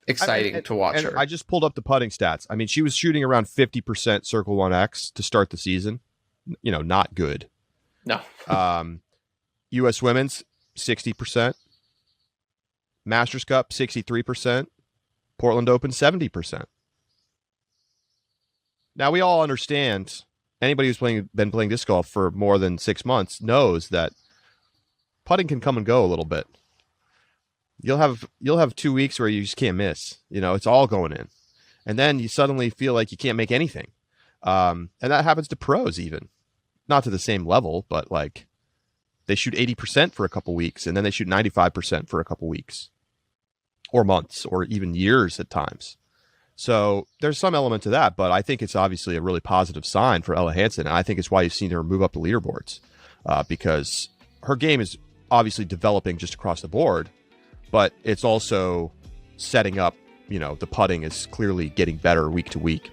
exciting to watch her. I just pulled up the putting stats. I mean, she was shooting around 50% Circle 1X to start the season. You know, not good. No. U.S. Women's, 60%. Masters Cup, 63%. Portland Open, 70%. Now, we all understand, anybody who's been playing disc golf for more than 6 months knows that putting can come and go a little bit. You'll have 2 weeks where you just can't miss. You know, it's all going in. And then you suddenly feel like you can't make anything. And that happens to pros even. Not to the same level, but like they shoot 80% for a couple weeks and then they shoot 95% for a couple weeks or months or even years at times. So there's some element to that, but I think it's obviously a really positive sign for Ella Hansen. And I think it's why you've seen her move up the leaderboards because her game is obviously developing just across the board, but it's also setting up, you know, the putting is clearly getting better week to week.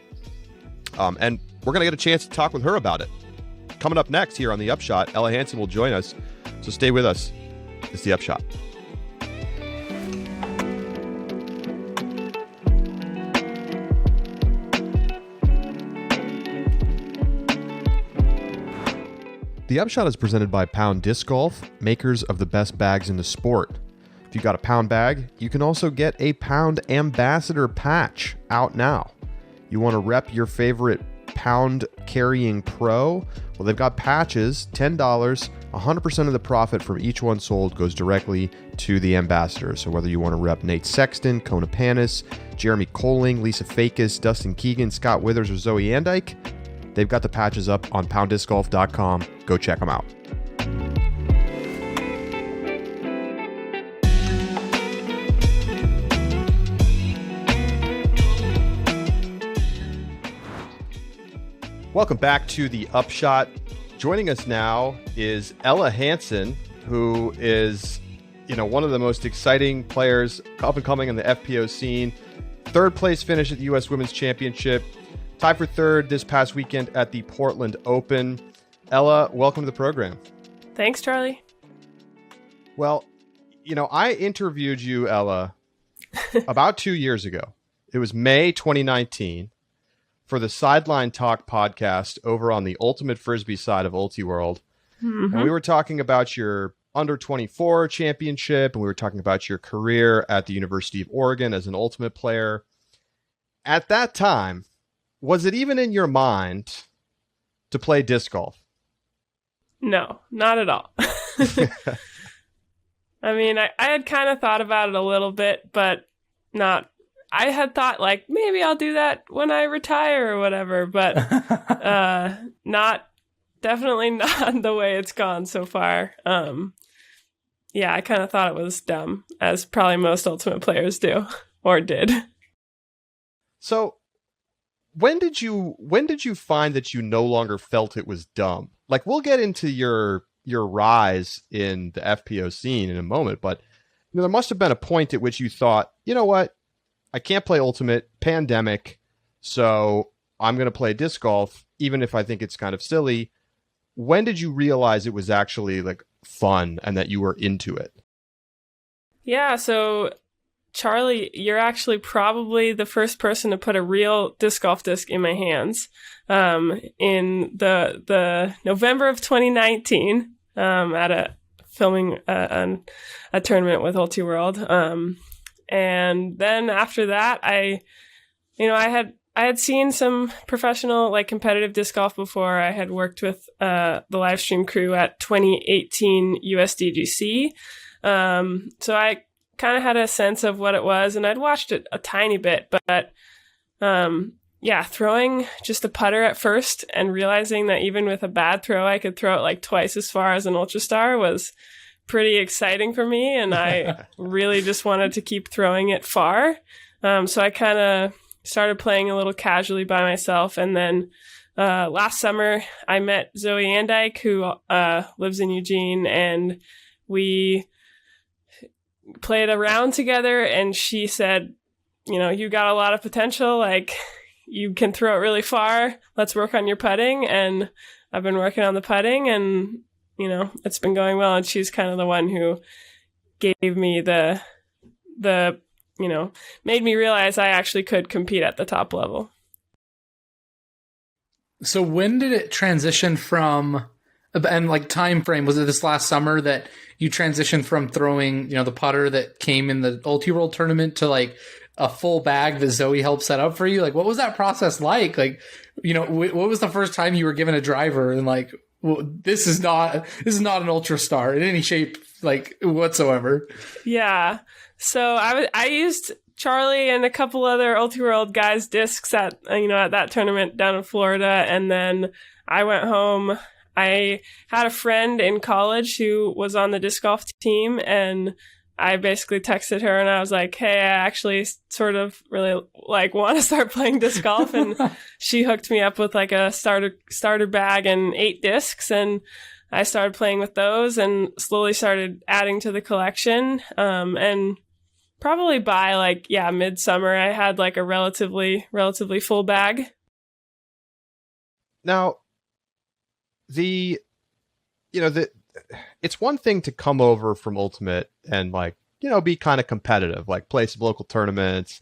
And we're going to get a chance to talk with her about it. Coming up next here on The Upshot, Ella Hansen will join us. So stay with us. It's The Upshot. The Upshot is presented by Pound Disc Golf, makers of the best bags in the sport. If you got a Pound bag, you can also get a Pound Ambassador patch out now. You want to rep your favorite Pound carrying pro? Well, they've got patches, $10, 100% of the profit from each one sold goes directly to the ambassador. So whether you want to rep Nate Sexton, Kona Panis, Jeremy Coling, Lisa Fakis, Dustin Keegan, Scott Withers, or Zoe Andyke, they've got the patches up on PoundDiscGolf.com. Go check them out. Welcome back to The Upshot. Joining us now is Ella Hansen, who is, you know, one of the most exciting players up and coming in the FPO scene. Third place finish at the U.S. Women's Championship. Tied for third this past weekend at the Portland Open. Ella, welcome to the program. Thanks, Charlie. Well, you know, I interviewed you, Ella, about 2 years ago. It was May 2019 for the Sideline Talk podcast over on the Ultimate Frisbee side of UltiWorld. Mm-hmm. And we were talking about your under 24 championship, and we were talking about your career at the University of Oregon as an Ultimate player. At that time, was it even in your mind to play disc golf? No, not at all. I mean, I had kind of thought about it a little bit, but not. I had thought, like, maybe I'll do that when I retire or whatever, but definitely not the way it's gone so far. Yeah, I kind of thought it was dumb, as probably most Ultimate players do, or did. So, when did you find that you no longer felt it was dumb? Like, we'll get into your rise in the FPO scene in a moment, but you know, there must have been a point at which you thought, you know what? I can't play Ultimate, pandemic, so I'm going to play disc golf, even if I think it's kind of silly. When did you realize it was actually like fun and that you were into it? Yeah, so Charlie, you're actually probably the first person to put a real disc golf disc in my hands. In the November of 2019, at filming a tournament with UltiWorld. And then after that, I had seen some professional, like, competitive disc golf before. I had worked with the live stream crew at 2018 USDGC. So I kind of had a sense of what it was, and I'd watched it a tiny bit, but throwing just a putter at first and realizing that even with a bad throw, I could throw it like twice as far as an Ultra Star was pretty exciting for me. And I really just wanted to keep throwing it far. So I kind of started playing a little casually by myself. And then last summer, I met Zoe Andike, who lives in Eugene, and we played a round together. And she said, you got a lot of potential. Like, you can throw it really far. Let's work on your putting. And I've been working on the putting, and, it's been going well. And she's kind of the one who gave me the made me realize I actually could compete at the top level. So when did it transition from, and like time frame, was it this last summer that you transitioned from throwing, the putter that came in the Ulti-World tournament to like a full bag that Zoe helped set up for you? Like, what was that process like? Like, what was the first time you were given a driver and like, well, this is not an Ultra Star in any shape, like whatsoever? Yeah. So I used Charlie and a couple other Ulti-World guys' discs at that tournament down in Florida. And then I went home. I had a friend in college who was on the disc golf team, and I basically texted her and I was like, hey, I actually sort of really like want to start playing disc golf. And she hooked me up with like a starter bag and 8 discs. And I started playing with those and slowly started adding to the collection. And probably by midsummer, I had like a relatively full bag. Now, it's one thing to come over from Ultimate and be kind of competitive, like play some local tournaments.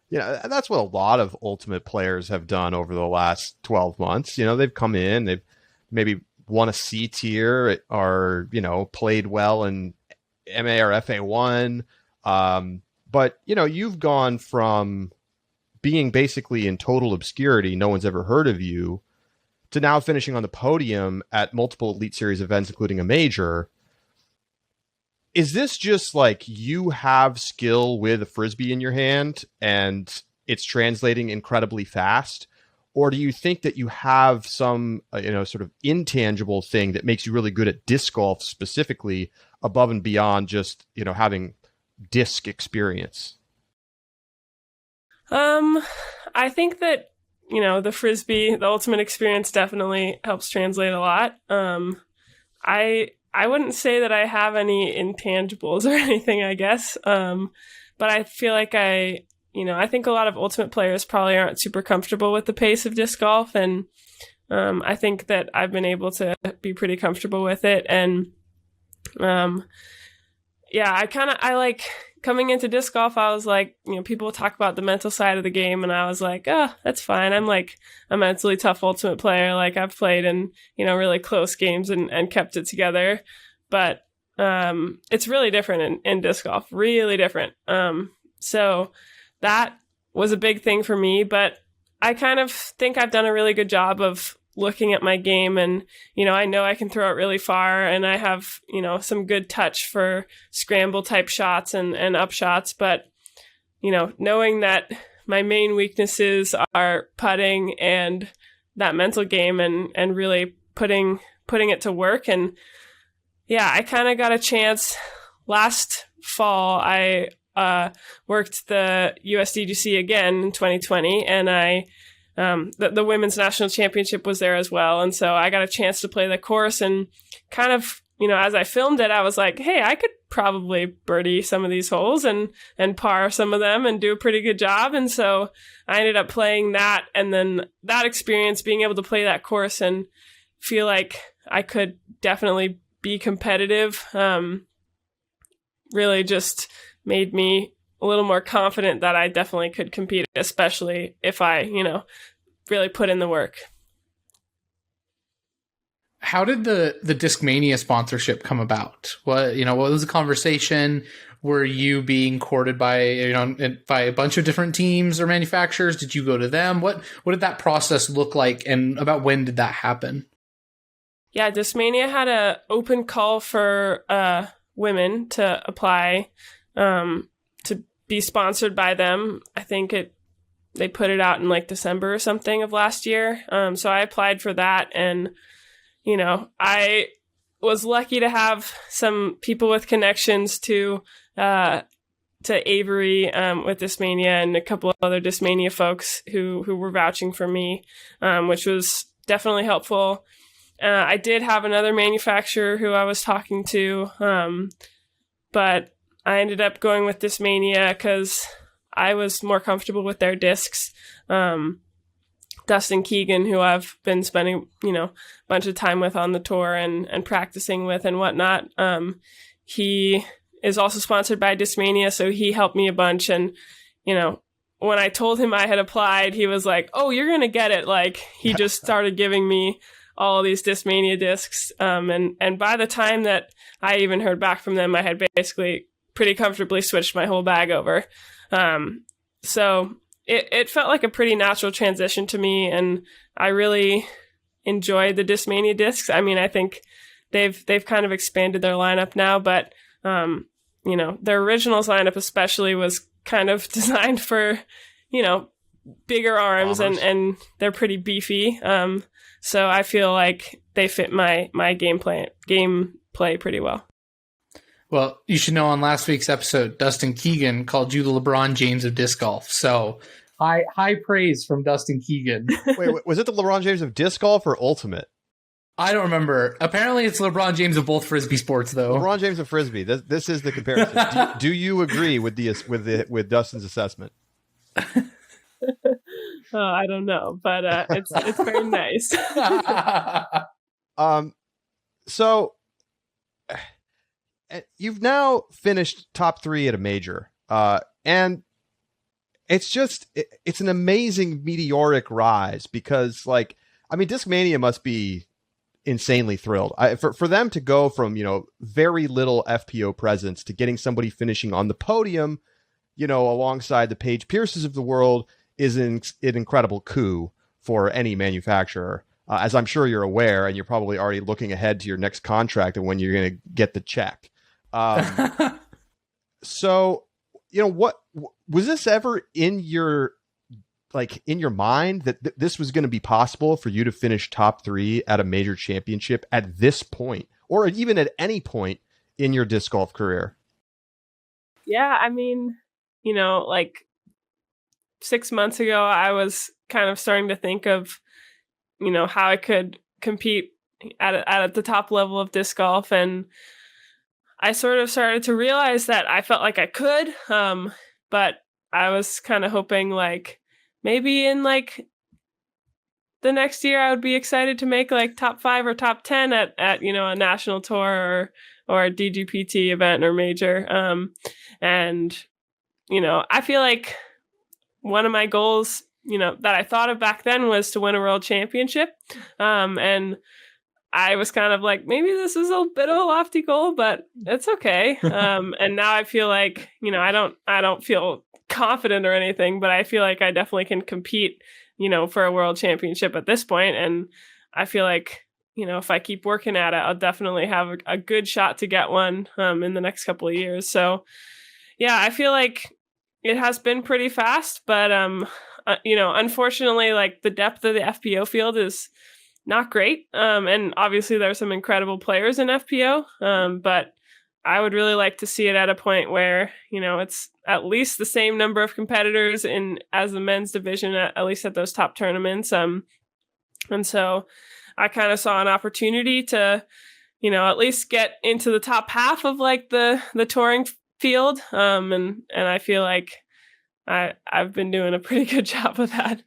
That's what a lot of Ultimate players have done over the last 12 months. They've come in, they've maybe won a C tier or, played well in MA or FA1. But, you've gone from being basically in total obscurity, no one's ever heard of you, to now finishing on the podium at multiple Elite Series events, including a major. Is this just like you have skill with a Frisbee in your hand and it's translating incredibly fast? Or do you think that you have some, sort of intangible thing that makes you really good at disc golf specifically above and beyond just, having disc experience? I think that, the Frisbee, the Ultimate experience definitely helps translate a lot. I wouldn't say that I have any intangibles or anything, I guess. But I feel like I think a lot of Ultimate players probably aren't super comfortable with the pace of disc golf. And I think that I've been able to be pretty comfortable with it. And I like coming into disc golf, I was like, people talk about the mental side of the game, and I was like, that's fine. I'm like a mentally tough Ultimate player. Like, I've played in, really close games and kept it together. But it's really different in disc golf, really different. So that was a big thing for me, but I kind of think I've done a really good job of looking at my game, and I know I can throw it really far, and I have some good touch for scramble type shots and upshots, but knowing that my main weaknesses are putting and that mental game and really putting it to work. And I kind of got a chance last fall. I worked the USDGC again in 2020, and the women's national championship was there as well. And so I got a chance to play the course, and kind of, as I filmed it, I was like, hey, I could probably birdie some of these holes and par some of them and do a pretty good job. And so I ended up playing that. And then that experience, being able to play that course and feel like I could definitely be competitive, really just made me a little more confident that I definitely could compete, especially if I, really put in the work. How did the Discmania sponsorship come about? What was the conversation? Were you being courted by, by a bunch of different teams or manufacturers? Did you go to them? What did that process look like, and about when did that happen? Yeah, Discmania had an open call for women to apply to be sponsored by them. I think it they put it out in like December or something of last year. So I applied for that, and I was lucky to have some people with connections to Avery with Dysmania, and a couple of other Dysmania folks who were vouching for me, which was definitely helpful. I did have another manufacturer who I was talking to, but I ended up going with Dysmania because I was more comfortable with their discs. Dustin Keegan, who I've been spending, a bunch of time with on the tour and practicing with and whatnot. He is also sponsored by Dysmania, so he helped me a bunch. And, when I told him I had applied, he was like, "Oh, you're going to get it." Like, he just started giving me all of these Dysmania discs. And by the time that I even heard back from them, I had basically pretty comfortably switched my whole bag over. So it felt like a pretty natural transition to me, and I really enjoyed the Dysmania discs. I mean, I think they've kind of expanded their lineup now, but their originals lineup especially was kind of designed for, bigger arms, and they're pretty beefy. So I feel like they fit my gameplay pretty well. Well, you should know on last week's episode, Dustin Keegan called you the LeBron James of disc golf. So high praise from Dustin Keegan. Wait, was it the LeBron James of disc golf or ultimate? I don't remember. Apparently, it's LeBron James of both frisbee sports, though. LeBron James of frisbee. This is the comparison. Do you agree with with Dustin's assessment? I don't know, but it's very nice. So you've now finished top 3 at a major, and it's an amazing meteoric rise because, Discmania must be insanely thrilled. For them to go from, very little FPO presence to getting somebody finishing on the podium, alongside the Paige Pierces of the world is an incredible coup for any manufacturer. As I'm sure you're aware, and you're probably already looking ahead to your next contract and when you're going to get the check. So, what was this ever in your mind that this was going to be possible for you to finish top 3 at a major championship at this point, or even at any point in your disc golf career? Yeah, I mean, 6 months ago, I was kind of starting to think of, how I could compete at the top level of disc golf. And I sort of started to realize that I felt like I could, but I was kind of hoping maybe in the next year I would be excited to make top 5 or top 10 at a national tour or a DGPT event or major. And I feel like one of my goals, that I thought of back then was to win a world championship. And I was kind of like, maybe this is a bit of a lofty goal, but it's okay. And now I feel like, I don't feel confident or anything, but I feel like I definitely can compete, for a world championship at this point. And I feel like, if I keep working at it, I'll definitely have a good shot to get one in the next couple of years. So yeah, I feel like it has been pretty fast, but unfortunately, the depth of the FPO field is not great. And obviously there's some incredible players in FPO, but I would really like to see it at a point where, it's at least the same number of competitors as the men's division, at least at those top tournaments. And so I kind of saw an opportunity to, at least get into the top half of the touring field. And I feel like I've been doing a pretty good job of that.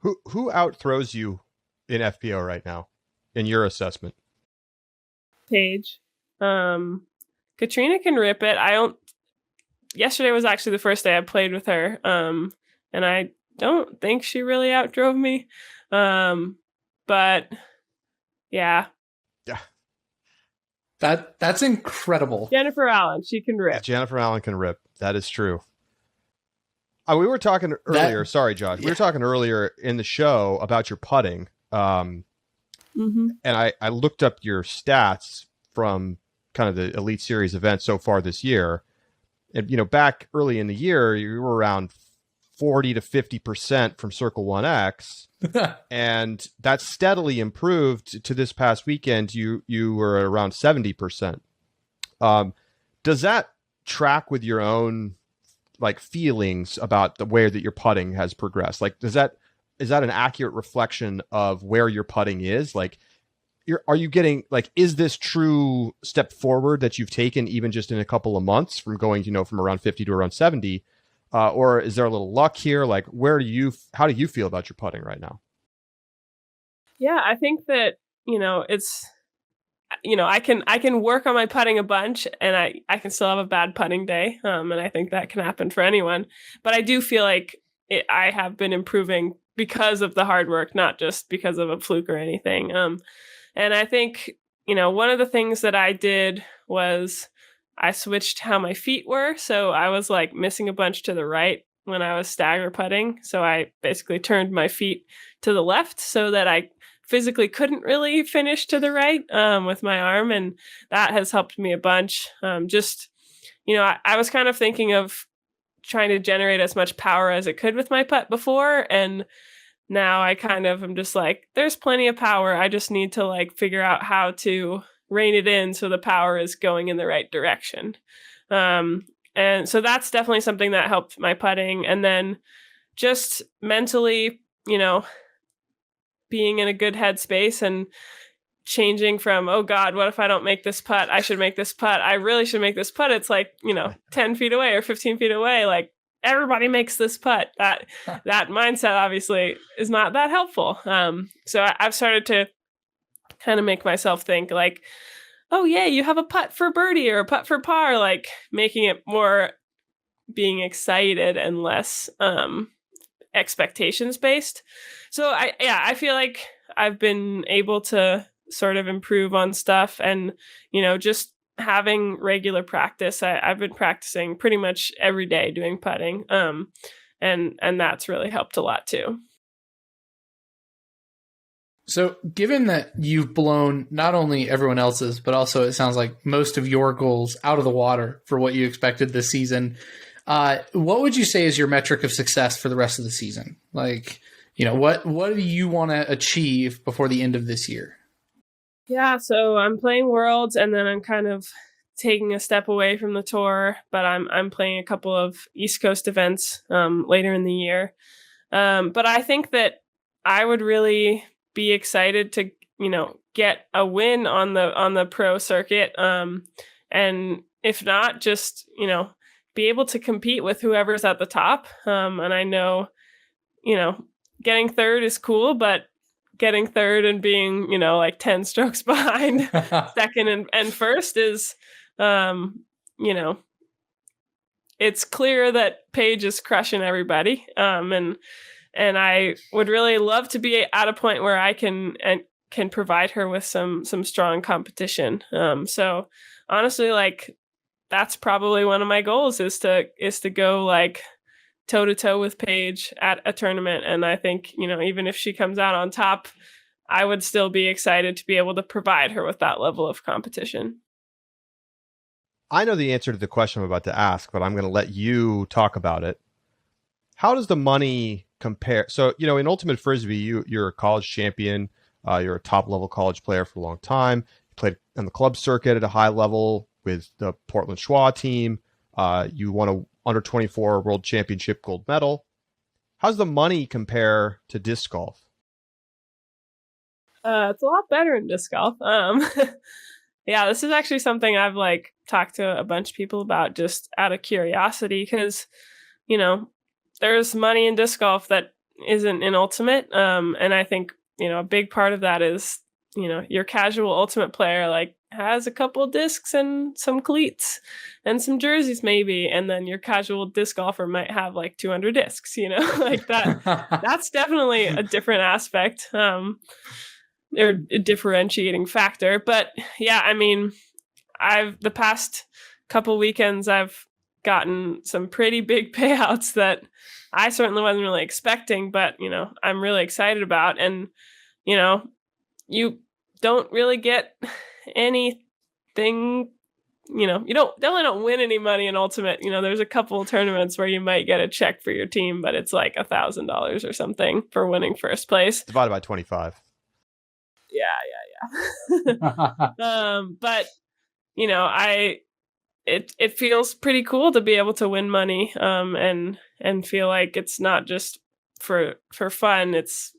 Who outthrows you in FPO right now, in your assessment? Paige. Katrina can rip it. Yesterday was actually the first day I played with her. And I don't think she really outdrove me. But yeah. Yeah. That's incredible. Jennifer Allen, she can rip. Yeah, Jennifer Allen can rip. That is true. We were talking earlier. Sorry, Josh. We were talking earlier in the show about your putting. And I looked up your stats from kind of the Elite Series event so far this year. And, back early in the year, you were around 40 to 50% from Circle 1X. And that's steadily improved to this past weekend. You were at around 70%. Does that track with your own like feelings about the way that your putting has progressed? Like, is that an accurate reflection of where your putting is? Like, are you getting like, is this true step forward that you've taken even just in a couple of months from going, from around 50 to around 70? Or is there a little luck here? Like, how do you feel about your putting right now? Yeah, I think that, it's, I can work on my putting a bunch and I can still have a bad putting day. And I think that can happen for anyone, but I do feel like I have been improving because of the hard work, not just because of a fluke or anything. And I think, one of the things that I did was I switched how my feet were. So I was like missing a bunch to the right when I was stagger putting. So I basically turned my feet to the left so that I physically couldn't really finish to the right with my arm. And that has helped me a bunch. I was kind of thinking of trying to generate as much power as it could with my putt before. And now I kind of am just like, there's plenty of power. I just need to like figure out how to rein it in so the power is going in the right direction. And so that's definitely something that helped my putting. And then just mentally, being in a good headspace and changing from, oh God, what if I don't make this putt? I should make this putt. I really should make this putt. It's like, 10 feet away or 15 feet away. Like, everybody makes this putt. That mindset obviously is not that helpful. So I've started to kind of make myself think like, oh yeah, you have a putt for birdie or a putt for par, like making it more being excited and less expectations based. So I feel like I've been able to sort of improve on stuff and, just having regular practice. I've been practicing pretty much every day doing putting. And that's really helped a lot too. So given that you've blown not only everyone else's, but also it sounds like most of your goals out of the water for what you expected this season, what would you say is your metric of success for the rest of the season? Like, what do you want to achieve before the end of this year? Yeah, so I'm playing Worlds and then I'm kind of taking a step away from the tour, but I'm playing a couple of East Coast events later in the year. But I think that I would really be excited to, get a win on the pro circuit. And if not, just, be able to compete with whoever's at the top. And I know, getting third is cool, but getting third and being, like 10 strokes behind second and first is, it's clear that Paige is crushing everybody. And I would really love to be at a point where I can provide her with some strong competition. So honestly, like that's probably one of my goals is to go like toe to toe with Paige at a tournament. And I think, even if she comes out on top, I would still be excited to be able to provide her with that level of competition. I know the answer to the question I'm about to ask, but I'm going to let you talk about it. How does the money compare? So, in Ultimate Frisbee, you're a college champion. You're a top level college player for a long time. You played on the club circuit at a high level with the Portland Schwa team. You won a under 24 world championship gold medal. How's the money compare to disc golf? It's a lot better in disc golf. Yeah, this is actually something I've like talked to a bunch of people about just out of curiosity because, there's money in disc golf that isn't in Ultimate. And I think, a big part of that is, your casual Ultimate player like has a couple discs and some cleats and some jerseys maybe, and then your casual disc golfer might have like 200 discs, like that. That's definitely a different aspect. Or a differentiating factor. But yeah, I mean, the past couple weekends, I've gotten some pretty big payouts that I certainly wasn't really expecting, but, I'm really excited about. And, you don't really get anything you definitely don't win any money in Ultimate. There's a couple of tournaments where you might get a check for your team, but it's like $1,000 or something for winning first place. Divided by 25. Yeah. But it feels pretty cool to be able to win money, and feel like it's not just for fun. It's,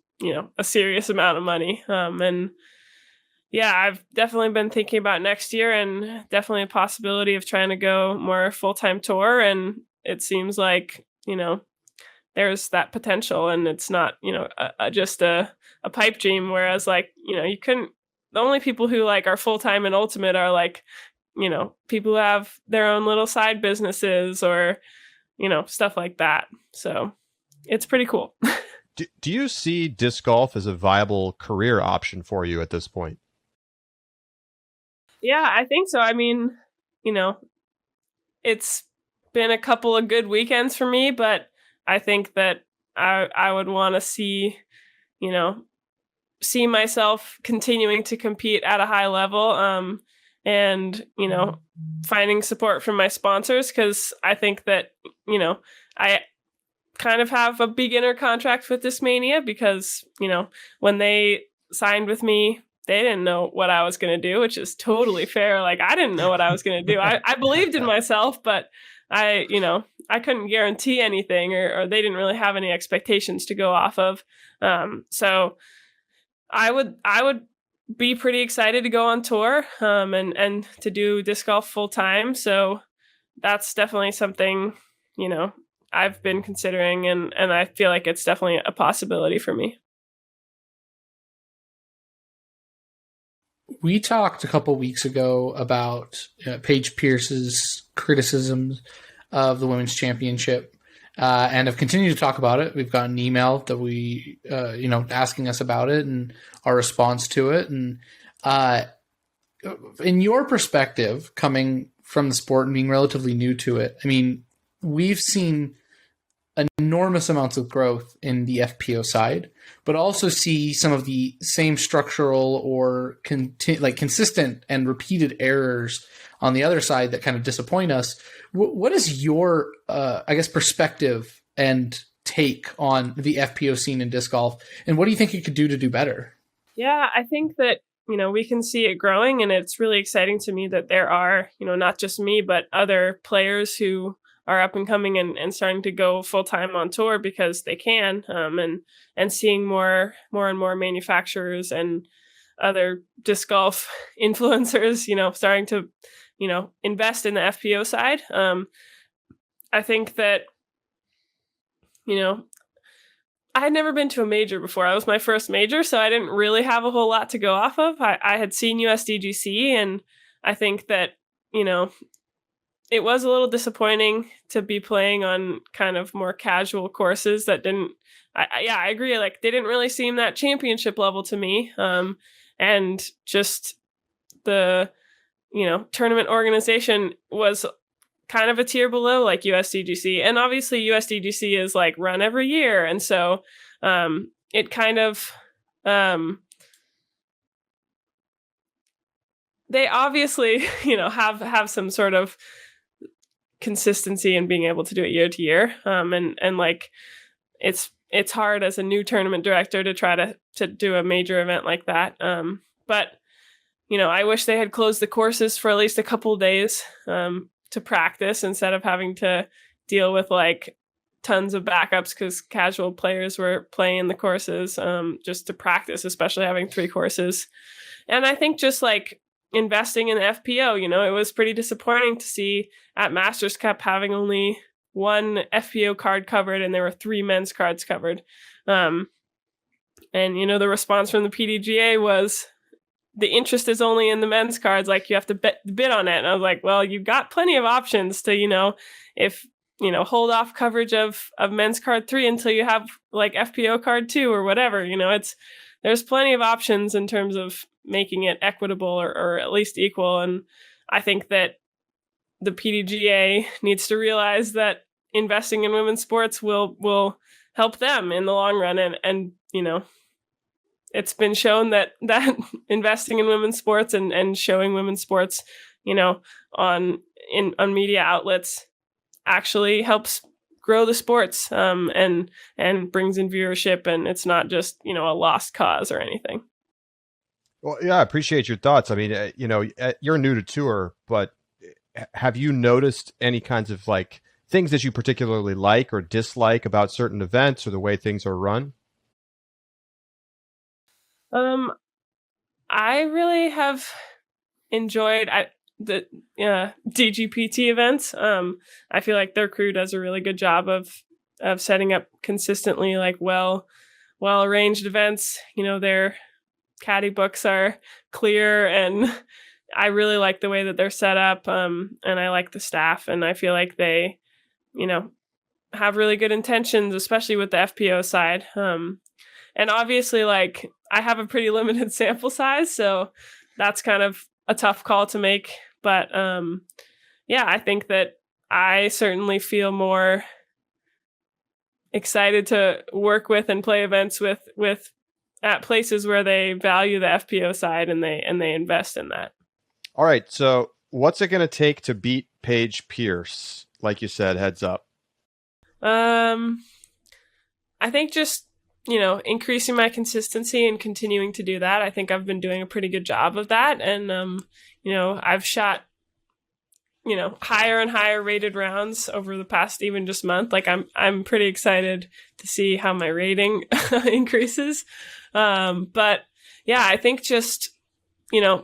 a serious amount of money. And yeah, I've definitely been thinking about next year, and definitely a possibility of trying to go more full-time tour. And it seems like, there's that potential, and it's not, just a pipe dream. Whereas like, you couldn't, the only people who like are full-time in Ultimate are like, people who have their own little side businesses or, stuff like that. So it's pretty cool. Do you see disc golf as a viable career option for you at this point? Yeah, I think so. I mean, it's been a couple of good weekends for me, but I think that I would want to see myself continuing to compete at a high level, and, finding support from my sponsors, because I think that, I kind of have a beginner contract with Discmania because, when they signed with me, they didn't know what I was going to do, which is totally fair. Like, I didn't know what I was going to do. I believed in myself, but I couldn't guarantee anything, or they didn't really have any expectations to go off of. So I would be pretty excited to go on tour, and to do disc golf full time. So that's definitely something, I've been considering, and I feel like it's definitely a possibility for me. We talked a couple weeks ago about Paige Pierce's criticisms of the Women's Championship, and have continued to talk about it. We've gotten an email that we, asking us about it and our response to it. And in your perspective, coming from the sport and being relatively new to it, I mean, we've seen enormous amounts of growth in the FPO side, but also see some of the same structural or consistent and repeated errors on the other side that kind of disappoint us. What is your, perspective and take on the FPO scene in disc golf, and what do you think you could do to do better? Yeah, I think that, we can see it growing, and it's really exciting to me that there are, not just me, but other players who are up and coming and starting to go full time on tour because they can, and seeing more and more manufacturers and other disc golf influencers, starting to, invest in the FPO side. I think that, I had never been to a major before. I was my first major, so I didn't really have a whole lot to go off of. I had seen USDGC, and I think that, it was a little disappointing to be playing on kind of more casual courses that didn't, I agree. Like, they didn't really seem that championship level to me. And just the, tournament organization was kind of a tier below like USDGC. And obviously USDGC is like run every year. And so, it kind of, they obviously, have some sort of consistency in being able to do it year to year. And like, it's hard as a new tournament director to try to do a major event like that. But, I wish they had closed the courses for at least a couple of days, to practice, instead of having to deal with like tons of backups because casual players were playing the courses, just to practice, especially having 3 courses. And I think just like investing in the FPO, it was pretty disappointing to see at Masters Cup having only 1 FPO card covered, and there were 3 men's cards covered. And, the response from the PDGA was, the interest is only in the men's cards, like you have to bid on it. And I was like, well, you've got plenty of options to, if, hold off coverage of men's card 3 until you have like FPO card 2 or whatever. There's plenty of options in terms of making it equitable or at least equal. And I think that the PDGA needs to realize that investing in women's sports will help them in the long run. And it's been shown that investing in women's sports and showing women's sports on media outlets actually helps grow the sports, and brings in viewership, and it's not just, a lost cause or anything. Well, yeah, I appreciate your thoughts. I mean, you're new to tour, but have you noticed any kinds of like things that you particularly like or dislike about certain events or the way things are run? I really have enjoyed the DGPT events. I feel like their crew does a really good job of setting up consistently like well arranged events. Their caddy books are clear, and I really like the way that they're set up. And I like the staff, and I feel like they, have really good intentions, especially with the FPO side. And obviously, like, I have a pretty limited sample size, so that's kind of a tough call to make. But yeah, I think that I certainly feel more excited to work with and play events with at places where they value the FPO side and they invest in that. All right, so what's it going to take to beat Paige Pierce? Like you said, heads up. I think just, increasing my consistency and continuing to do that. I think I've been doing a pretty good job of that. And, I've shot, higher and higher rated rounds over the past even just month. Like I'm pretty excited to see how my rating increases. But yeah, I think just,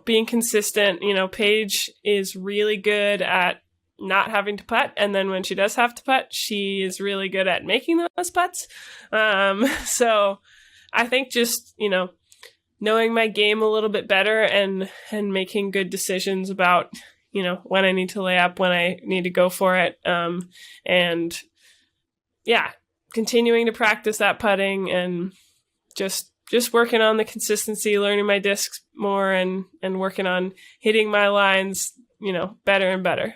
being consistent. Paige is really good at not having to putt, and then when she does have to putt, she is really good at making those putts. So I think just, knowing my game a little bit better and making good decisions about, when I need to lay up, when I need to go for it. And yeah, continuing to practice that putting and just working on the consistency, learning my discs more, and working on hitting my lines, better and better.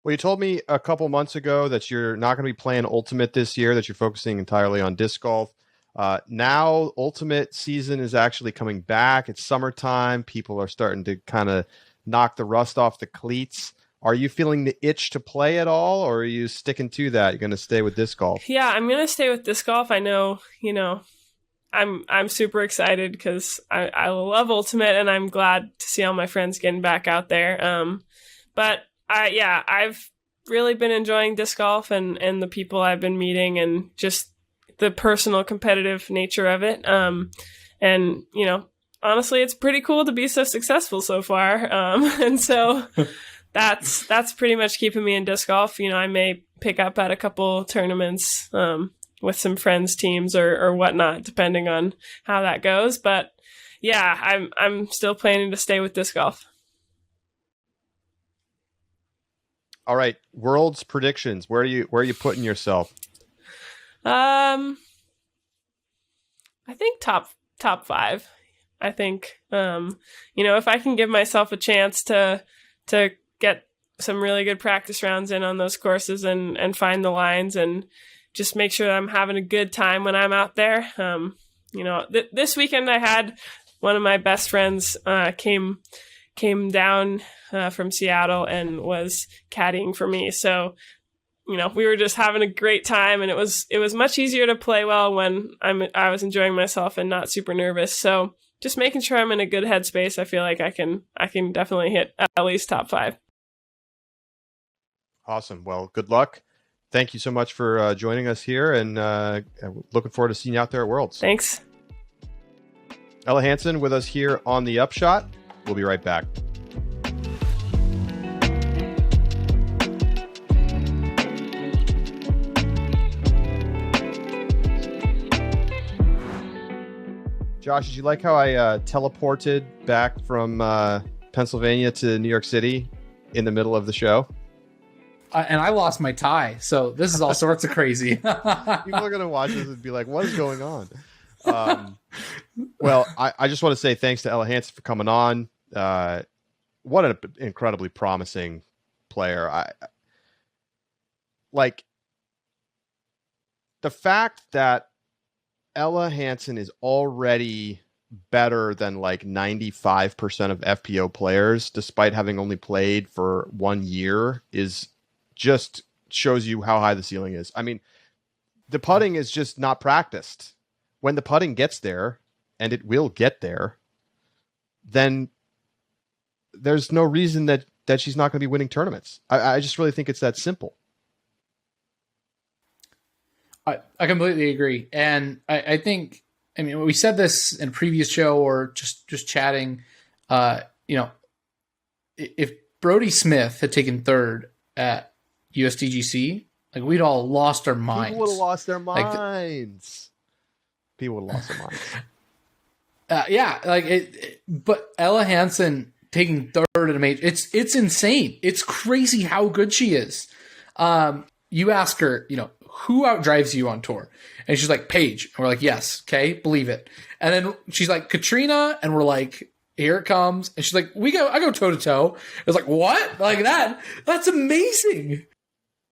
Well, you told me a couple months ago that you're not going to be playing Ultimate this year, that you're focusing entirely on disc golf. Now Ultimate season is actually coming back. It's summertime. People are starting to kind of knock the rust off the cleats. Are you feeling the itch to play at all, or are you sticking to that? You're going to stay with disc golf? Yeah, I'm going to stay with disc golf. I know, I'm super excited because I love Ultimate, and I'm glad to see all my friends getting back out there. But I've really been enjoying disc golf and the people I've been meeting and just the personal competitive nature of it. And, honestly, it's pretty cool to be so successful so far. And so that's pretty much keeping me in disc golf. I may pick up at a couple tournaments with some friends' teams or whatnot, depending on how that goes. But yeah, I'm still planning to stay with disc golf. All right, World's predictions. Where are you putting yourself? I think top 5. I think if I can give myself a chance to get some really good practice rounds in on those courses and find the lines and just make sure that I'm having a good time when I'm out there. This weekend I had one of my best friends came down from Seattle and was caddying for me. So, we were just having a great time, and it was much easier to play well when I was enjoying myself and not super nervous. So just making sure I'm in a good headspace, I feel like I can definitely hit at least top 5. Awesome. Well, good luck. Thank you so much for joining us here, and looking forward to seeing you out there at Worlds. Thanks. Ella Hansen with us here on the Upshot. We'll be right back. Josh, did you like how I teleported back from Pennsylvania to New York City in the middle of the show? And I lost my tie, so this is all sorts of crazy. People are going to watch this and be like, what is going on? Well, I just want to say thanks to Ella Hansen for coming on. What an incredibly promising player. I like the fact that Ella Hansen is already better than like 95% of FPO players, despite having only played for 1 year, is just shows you how high the ceiling is. I mean, the putting is just not practiced. When the putting gets there, and it will get there, then there's no reason that she's not going to be winning tournaments. I just really think it's that simple. I completely agree. And I think, I mean, we said this in a previous show or just chatting, if Brody Smith had taken third at USDGC, like we'd all lost our minds. People would have lost their minds. People would have lost their minds. But Ella Hansen taking third at a major, it's insane. It's crazy how good she is. You ask her, who outdrives you on tour? And she's like, Paige. And we're like, yes. Okay. Believe it. And then she's like, Katrina. And we're like, here it comes. And she's like, I go toe to toe. It's like, what? Like that's amazing.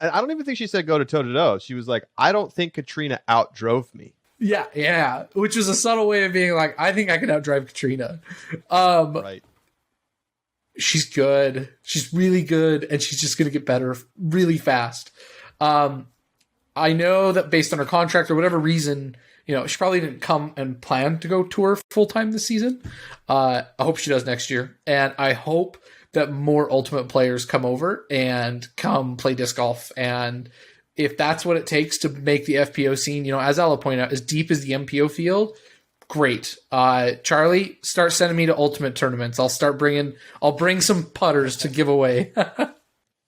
And I don't even think she said go to toe to toe. She was like, I don't think Katrina outdrove me. Yeah. Which is a subtle way of being like, I think I can outdrive Katrina. Right. She's good. She's really good. And she's just going to get better really fast. I know that based on her contract or whatever reason, she probably didn't come and plan to go tour full time this season. I hope she does next year. And I hope that more Ultimate players come over and come play disc golf. And if that's what it takes to make the FPO scene, as Ella pointed out, as deep as the MPO field, great. Charlie, start sending me to Ultimate tournaments. I'll bring some putters to give away.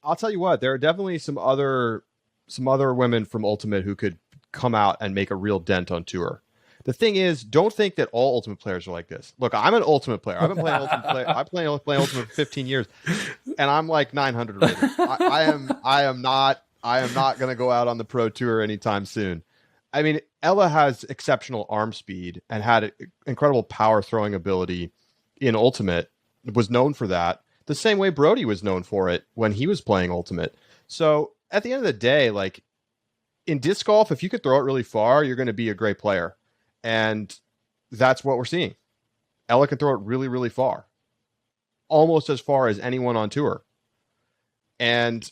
I'll tell you what, there are definitely some other women from Ultimate who could come out and make a real dent on tour. The thing is, don't think that all Ultimate players are like this. Look, I'm an Ultimate player. I've been playing Ultimate player. I play Ultimate for 15 years, and I'm like 900 rated. I am not going to go out on the pro tour anytime soon. I mean, Ella has exceptional arm speed and had incredible power throwing ability in Ultimate. Was known for that the same way Brody was known for it when he was playing Ultimate. So at the end of the day, like in disc golf, if you could throw it really far, you're going to be a great player. And that's what we're seeing. Ella can throw it really, really far. Almost as far as anyone on tour. And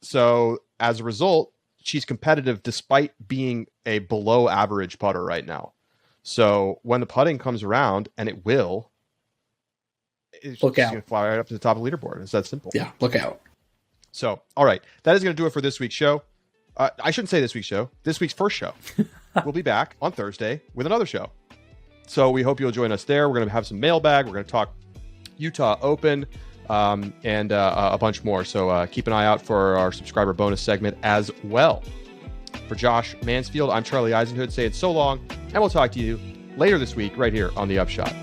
so as a result, she's competitive despite being a below average putter right now. So when the putting comes around, and it will, it's going to fly right up to the top of the leaderboard. It's that simple. Yeah, look out. So, all right. That is going to do it for this week's show. I shouldn't say this week's show. This week's first show. We'll be back on Thursday with another show. So we hope you'll join us there. We're going to have some mailbag. We're going to talk Utah Open and a bunch more. So keep an eye out for our subscriber bonus segment as well. For Josh Mansfield, I'm Charlie Eisenhood saying so long, and we'll talk to you later this week right here on The Upshot.